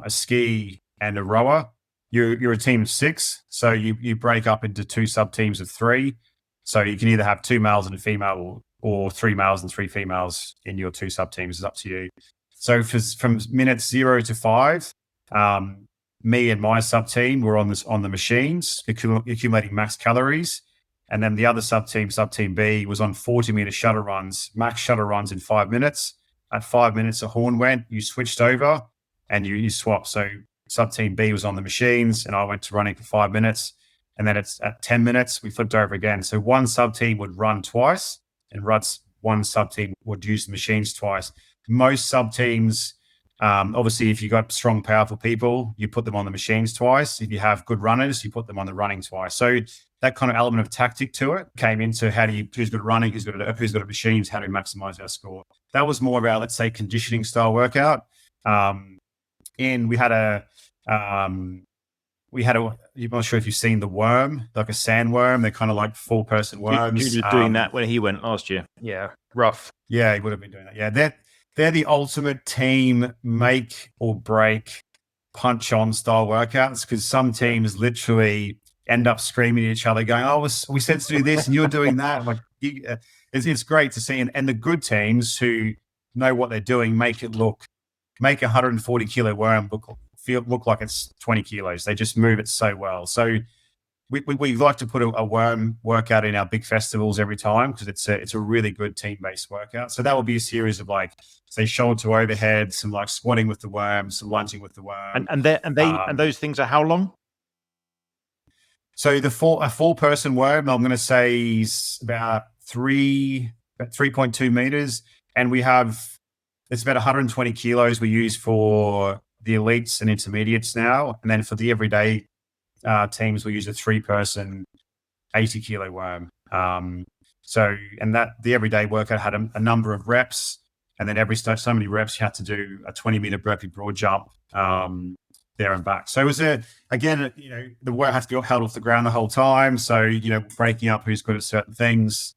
ski and a rower. You're a team of 6, so you break up into 2 sub-teams of 3. So you can either have 2 males and a female, or 3 males and 3 females in your 2 sub-teams. It's up to you. So from minutes 0 to 5, me and my sub-team were on the machines, accumulating max calories. And then the other sub-team B, was on 40-meter shuttle runs, max shuttle runs in 5 minutes. At 5 minutes, a horn went, you switched over and you swapped. So sub-team B was on the machines and I went to running for 5 minutes. And then it's at 10 minutes, we flipped over again. So one sub-team would run twice, and one sub-team would use the machines twice. Most sub-teams, obviously, if you've got strong, powerful people, you put them on the machines twice. If you have good runners, you put them on the running twice. So that kind of element of tactic to it came into who's good at running, who's good at machines, how do we maximize our score. That was more of our, let's say, conditioning style workout. And we had I'm not sure if you've seen the worm, like a sandworm. They're kind of like 4-person worms. Jude was doing that when he went last year. Yeah, rough. Yeah, he would have been doing that. Yeah, they're the ultimate team make or break punch on style workouts, because some teams literally end up screaming at each other, going, "Oh, we said to do this, and you're doing that." Like, it's great to see, and the good teams who know what they're doing make a 140 kilo worm look like it's 20 kilos. They just move it so well. So we like to put a worm workout in our big festivals every time because it's a really good team based workout. So that will be a series of like, say, shoulder to overhead, some like squatting with the worm, some lunging with the worm, and those things are how long? So a 4-person worm, I'm going to say, is about 3.2 meters, and it's about 120 kilos we use for the elites and intermediates now, and then for the everyday teams we use a 3-person 80 kilo worm. So the everyday workout had a number of reps, and then every so many reps you had to do a 20-meter burpee broad jump. There and back. So it was again, the work has to be held off the ground the whole time. So, breaking up who's good at certain things.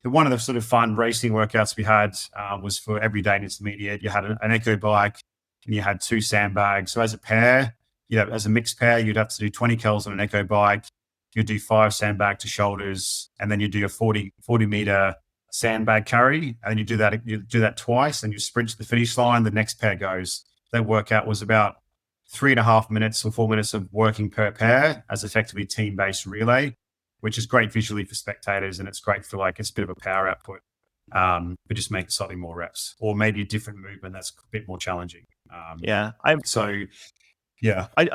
One of the sort of fun racing workouts we had was for everyday and intermediate. You had an echo bike and you had 2 sandbags. So as a pair, as a mixed pair, you'd have to do 20 curls on an echo bike. You'd do 5 sandbag to shoulders, and then you do a 40 meter sandbag carry. And you do that twice, and you sprint to the finish line. The next pair goes. That workout was about 3.5 minutes or 4 minutes of working per pair as effectively team-based relay, which is great visually for spectators, and it's great for it's a bit of a power output, but just make slightly more reps or maybe a different movement that's a bit more challenging. I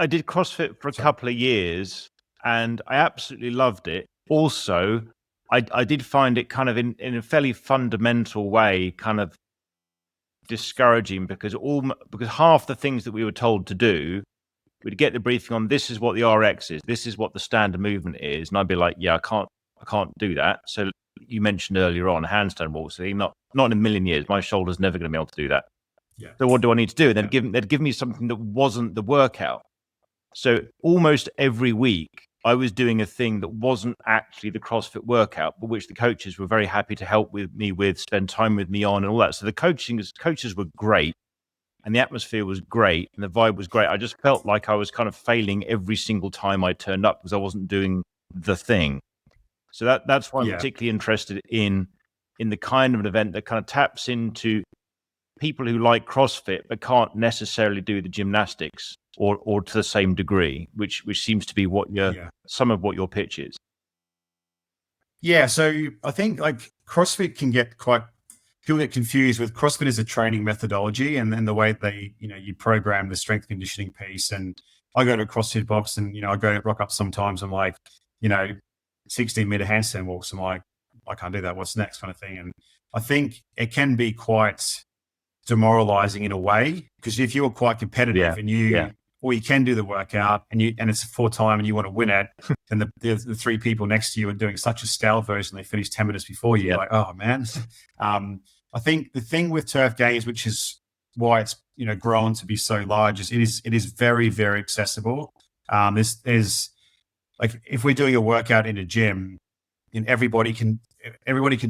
did CrossFit for a couple of years, and I absolutely loved it. Also, I did find it kind of in a fairly fundamental way, kind of discouraging because half the things that we were told to do, we'd get the briefing on this is what the RX is, this is what the standard movement is, and I'd be like, yeah, I can't do that. So you mentioned earlier on handstand walks, not in a million years, my shoulder's never going to be able to do that. Yeah. So what do I need to do? And then they'd give me something that wasn't the workout. So almost every week I was doing a thing that wasn't actually the CrossFit workout, but which the coaches were very happy to help me with, spend time with me on and all that. So the coaches were great, and the atmosphere was great, and the vibe was great. I just felt like I was kind of failing every single time I turned up because I wasn't doing the thing. So that's why I'm particularly interested in the kind of an event that kind of taps into people who like CrossFit but can't necessarily do the gymnastics or to the same degree, which seems to be what some of what your pitch is. Yeah, so I think CrossFit people get confused with CrossFit as a training methodology and then the way they, you program the strength conditioning piece. And I go to a CrossFit box and, I go to rock up sometimes. I'm like, 16-meter handstand walks. I'm like, I can't do that. What's next kind of thing. And I think it can be quite demoralizing in a way because if you're quite competitive and you can do the workout and it's for time and you want to win it, and the 3 people next to you are doing such a scale version, they finish 10 minutes before you. You're like, oh man. I think the thing with turf games, which is why it's grown to be so large, is it is very, very accessible. There's if we're doing a workout in a gym, and everybody can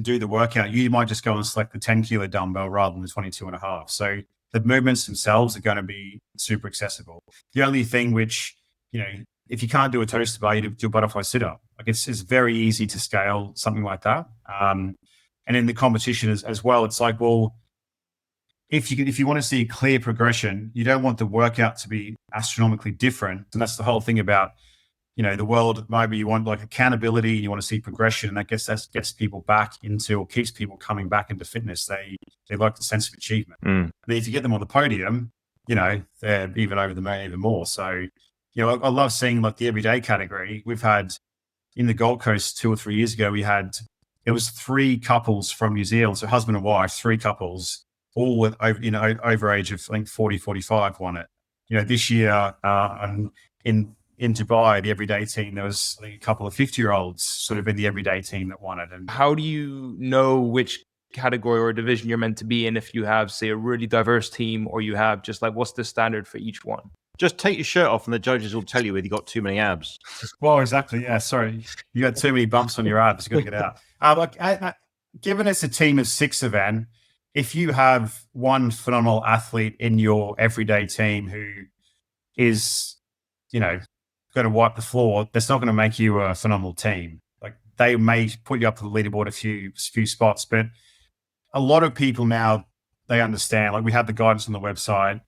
do the workout, you might just go and select the 10 kilo dumbbell rather than the 22.5. So the movements themselves are going to be super accessible. The only thing which, if you can't do a toaster bar, you do a butterfly sit-up. It's very easy to scale something like that. And in the competition as well, it's like, well, if you want to see a clear progression, you don't want the workout to be astronomically different. And that's the whole thing about, the world. Maybe you want accountability, you want to see progression. And I guess that gets people back into, or keeps people coming back into fitness. They like the sense of achievement. And if you get them on the podium, they're even over the moon even more. So, I love seeing the everyday category. We've had in the Gold Coast 2 or 3 years ago, it was 3 couples from New Zealand. So husband and wife, 3 couples, all with over age of 40, 45 won it. This year in Dubai, the everyday team, there was a couple of 50-year-olds sort of in the everyday team that won it. And how do you know which category or division you're meant to be in if you have, say, a really diverse team, or you have just what's the standard for each one? Just take your shirt off and the judges will tell you whether you got too many abs. Well, exactly. Yeah, sorry. You got too many bumps on your abs. You got to get out. Given it's a team of 6 event, if you have one phenomenal athlete in your everyday team who is, got got to wipe the floor, that's not going to make you a phenomenal team. Like they may put you up to the leaderboard a few spots, but a lot of people now, they understand, like we have the guidance on the website.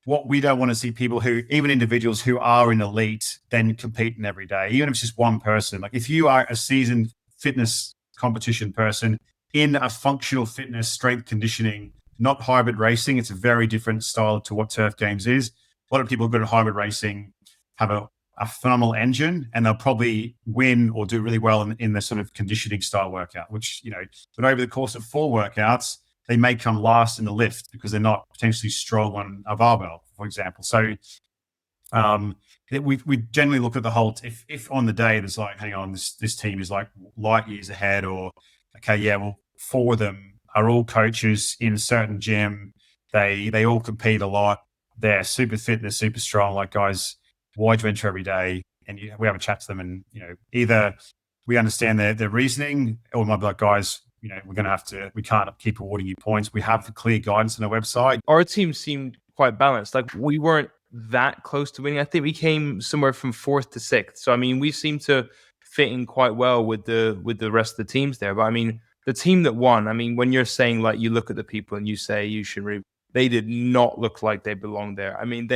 What we don't want to see people who, even individuals who are in elite, then competing every day, even if it's just one person. Like if you are a seasoned fitness competition person in a functional fitness, strength conditioning, not hybrid racing, it's a very different style to what turf games is. A lot of people who go to hybrid racing have a phenomenal engine, and they'll probably win or do really well in the sort of conditioning style workout, which, but over the course of 4 workouts, they may come last in the lift because they're not potentially strong on a barbell, for example. So we generally look at the whole, if on the day there's like, hang on, this team is like light years ahead, or, okay, yeah, well, 4 of them are all coaches in a certain gym. They all compete a lot. They're super fit, they're super strong, like guys, why do you enter every day? And we have a chat to them, and either we understand their reasoning, or we might be like, guys, we can't keep awarding you points. We have the clear guidance on our website. Our team seemed quite balanced. Like we weren't that close to winning. I think we came somewhere from 4th to 6th. So I mean, we seem to fit in quite well with the rest of the teams there. But I mean, the team that won, I mean, when you're saying, like, you look at the people and you say you should they did not look like they belonged there. I mean,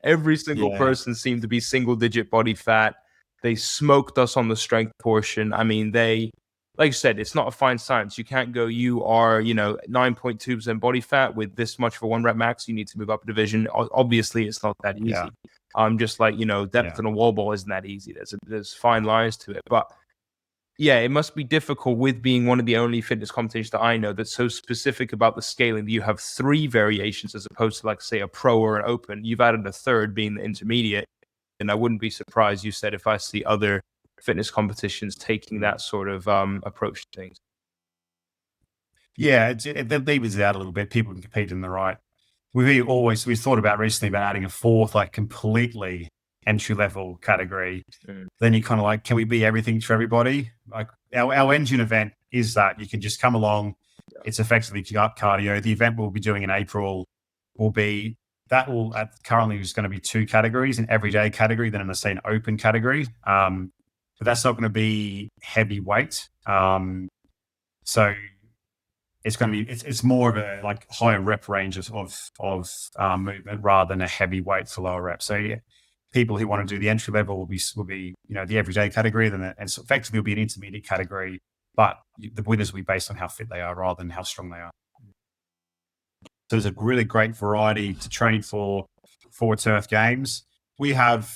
every single person seemed to be single-digit body fat. They smoked us on the strength portion. I mean, like you said, it's not a fine science. You can't go, you are, 9.2% body fat with this much for 1 rep max. You need to move up a division. Obviously, it's not that easy. Yeah. Just like, depth on a wall ball isn't that easy. There's fine lines to it. But yeah, it must be difficult with being one of the only fitness competitions that I know that's so specific about the scaling. You have 3 variations as opposed to, like, say, a pro or an open. You've added a third being the intermediate. And I wouldn't be surprised, you said, if I see other fitness competitions taking that sort of approach to things. Yeah, it levels it out a little bit. People can compete in the right. We've thought about recently about adding a 4th, like, completely entry level category. Then you kind of like, can we be everything for everybody? Like our engine event is that you can just come along. It's effectively cardio. The event we'll be doing in April currently is going to be 2 categories, an everyday category, then an open category. But that's not going to be heavyweight. So it's going to be, it's more of a like higher rep range of movement rather than a heavyweight for lower reps. So yeah, people who want to do the entry level will be the everyday category, and so effectively will be an intermediate category, but the winners will be based on how fit they are rather than how strong they are. So there's a really great variety to train for turf games. We have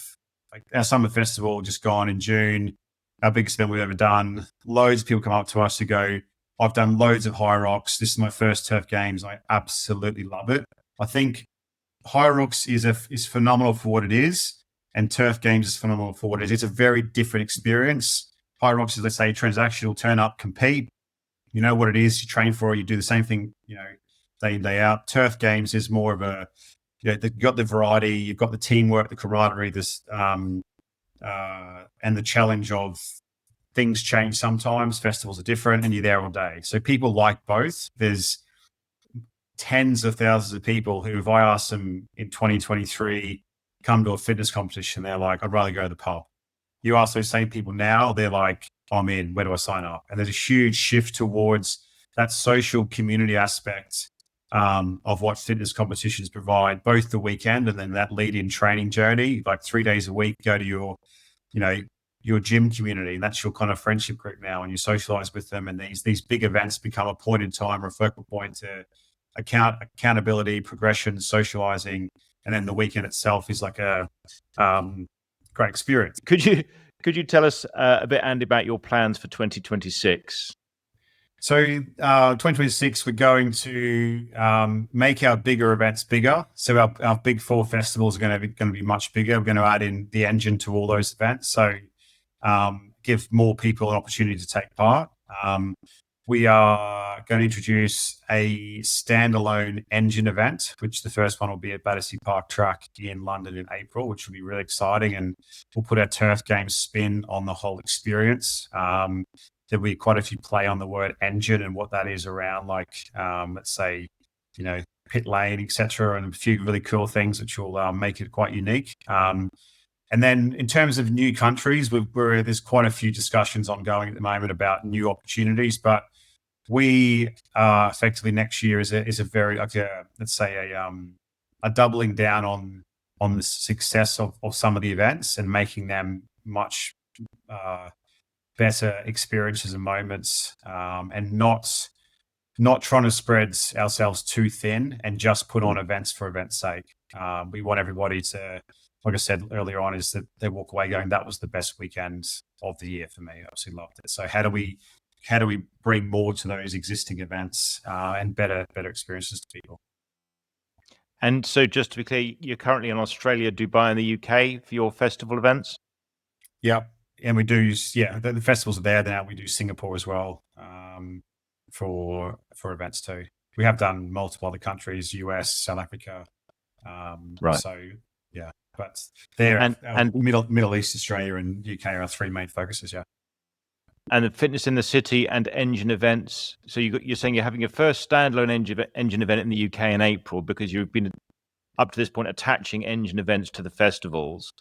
our summer festival just gone in June, our biggest event we've ever done. Loads of people come up to us to go, I've done loads of Hyrox. This is my first turf games. I absolutely love it. I think Hyrox is phenomenal for what it is, and turf games is phenomenal for what it is. It's a very different experience. Hyrox is, let's say, transactional, turn up, compete. You know what it is. You train for it. You do the same thing, day in, day out. Turf games is more of a, you've got the variety, you've got the teamwork, the camaraderie, and the challenge of things change sometimes. Festivals are different, and you're there all day. So people like both. There's tens of thousands of people who, if I ask them in 2023, come to a fitness competition, they're like, I'd rather go to the pub. You ask those same people now, they're like, I'm in, where do I sign up? And there's a huge shift towards that social community aspect of what fitness competitions provide, both the weekend and then that lead-in training journey, like 3 days a week, go to your gym community, and that's your kind of friendship group now, and you socialize with them, and these big events become a point in time or a focal point to accountability, progression, socializing, and then the weekend itself is like a great experience. Could you tell us a bit, Andy, about your plans for 2026? So 2026, we're going to make our bigger events bigger. So our big 4 festivals are going to be much bigger. We're going to add in the engine to all those events. So give more people an opportunity to take part. We are going to introduce a standalone engine event, which the first one will be at Battersea Park Track in London in April, which will be really exciting. And we'll put our turf game spin on the whole experience. There'll be quite a few play on the word engine and what that is around, like, let's say, pit lane, etc., and a few really cool things which will make it quite unique. And And then in terms of new countries, there's quite a few discussions ongoing at the moment about new opportunities, but we effectively next year is a very, like let's say a doubling down on the success of some of the events and making them much better experiences and moments, and not trying to spread ourselves too thin and just put on events for events' sake. We want everybody to, like I said earlier on, is that they walk away going, that was the best weekend of the year for me. I absolutely loved it. So how do we bring more to those existing events and better experiences to people? And so just to be clear, you're currently in Australia, Dubai, and the UK for your festival events? Yeah. And we do, the festivals are there now. We do Singapore as well for events too. We have done multiple other countries, US, South Africa. Right. So, yeah. But there, and Middle East, Australia, and UK are our three main focuses, yeah. And the Fitness in the City and Engine events. So you're saying you're having your first standalone engine event in the UK in April because you've been, up to this point, attaching engine events to the festivals.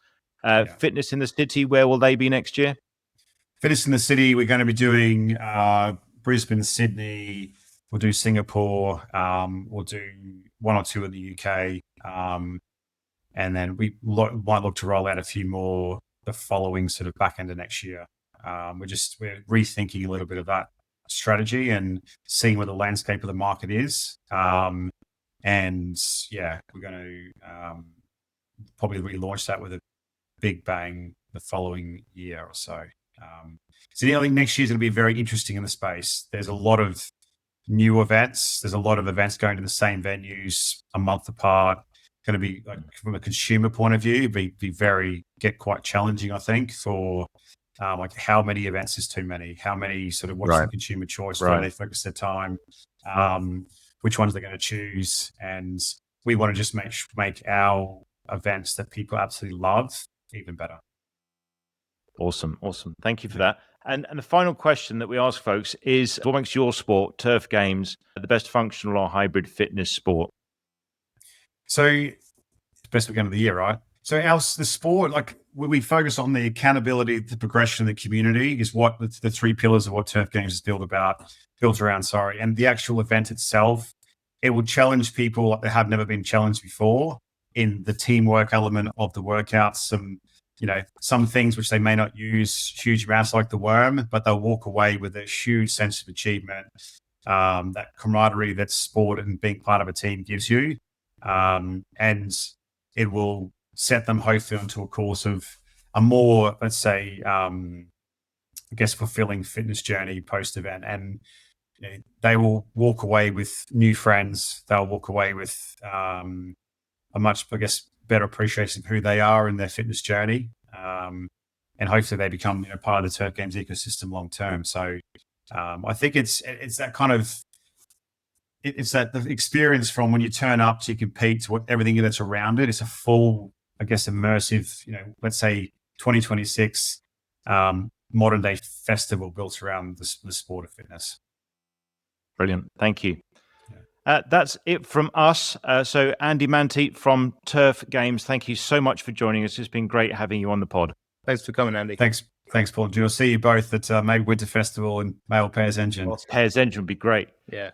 Fitness in the City, where will they be next year? Fitness in the City, we're going to be doing Brisbane, Sydney. We'll do Singapore. We'll do one or two in the UK. And then we might look to roll out a few more the following sort of back end of next year. We're rethinking a little bit of that strategy and seeing where the landscape of the market is. And yeah, we're going to probably relaunch that with a big bang the following year or so. So I think next year is going to be very interesting in the space. There's a lot of new events. There's a lot of events going to the same venues a month apart. Going to be, like, from a consumer point of view, get quite challenging, I think, for like how many events is too many? How many sort of what's the consumer choice? Where they focus their time? Which ones they're going to choose? And we want to just make our events that people absolutely love even better. Awesome. Thank you for that. And the final question that we ask folks is, what makes your sport, turf games, the best functional or hybrid fitness sport? So, best weekend of the year, right? So the sport, like, we focus on the accountability, the progression of the community is what the three pillars of what turf games is built around. And the actual event itself, it will challenge people like they have never been challenged before in the teamwork element of the workouts. Some things which they may not use huge amounts, like the worm, but they'll walk away with a huge sense of achievement, that camaraderie that sport and being part of a team gives you. And it will set them hopefully onto a course of a more, let's say, fulfilling fitness journey post-event. And they will walk away with new friends. They'll walk away with a much, better appreciation of who they are in their fitness journey. And hopefully they become part of the turf games ecosystem long term. So I think it's that kind of, it's that the experience from when you turn up to compete to everything that's around it. It's a full, immersive, let's say 2026 modern day festival built around the sport of fitness. Brilliant. Thank you. That's it from us. So Andy Manteit from Turf Games, thank you so much for joining us. It's been great having you on the pod. Thanks for coming, Andy. Thanks, Paul. We'll see you both at maybe Winter Festival and Male Pairs Engine. Pairs Engine would be great. Yeah.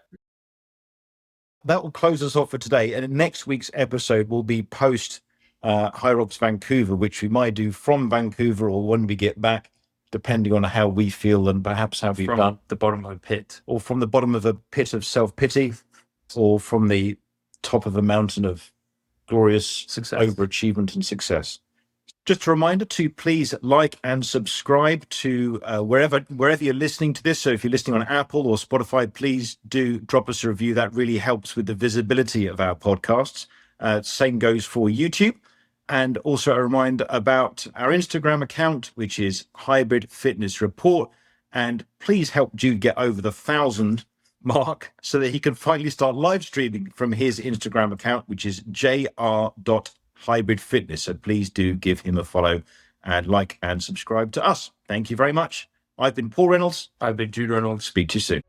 That will close us off for today. And next week's episode will be post Hyrox Vancouver, which we might do from Vancouver or when we get back, depending on how we feel and perhaps how we've done. The bottom of a pit. Or from the bottom of a pit of self-pity, or from the top of a mountain of glorious success, overachievement and success. Just a reminder to please like and subscribe to wherever you're listening to this. So if you're listening on Apple or Spotify, please do drop us a review. That really helps with the visibility of our podcasts. Same goes for YouTube. And also a reminder about our Instagram account, which is Hybrid Fitness Report. And please help Jude get over the 1,000 mark so that he can finally start live streaming from his Instagram account, which is jr.hybridfitness. So please do give him a follow and like and subscribe to us. Thank you very much. I've been Paul Reynolds. I've been Jude Reynolds. Speak to you soon.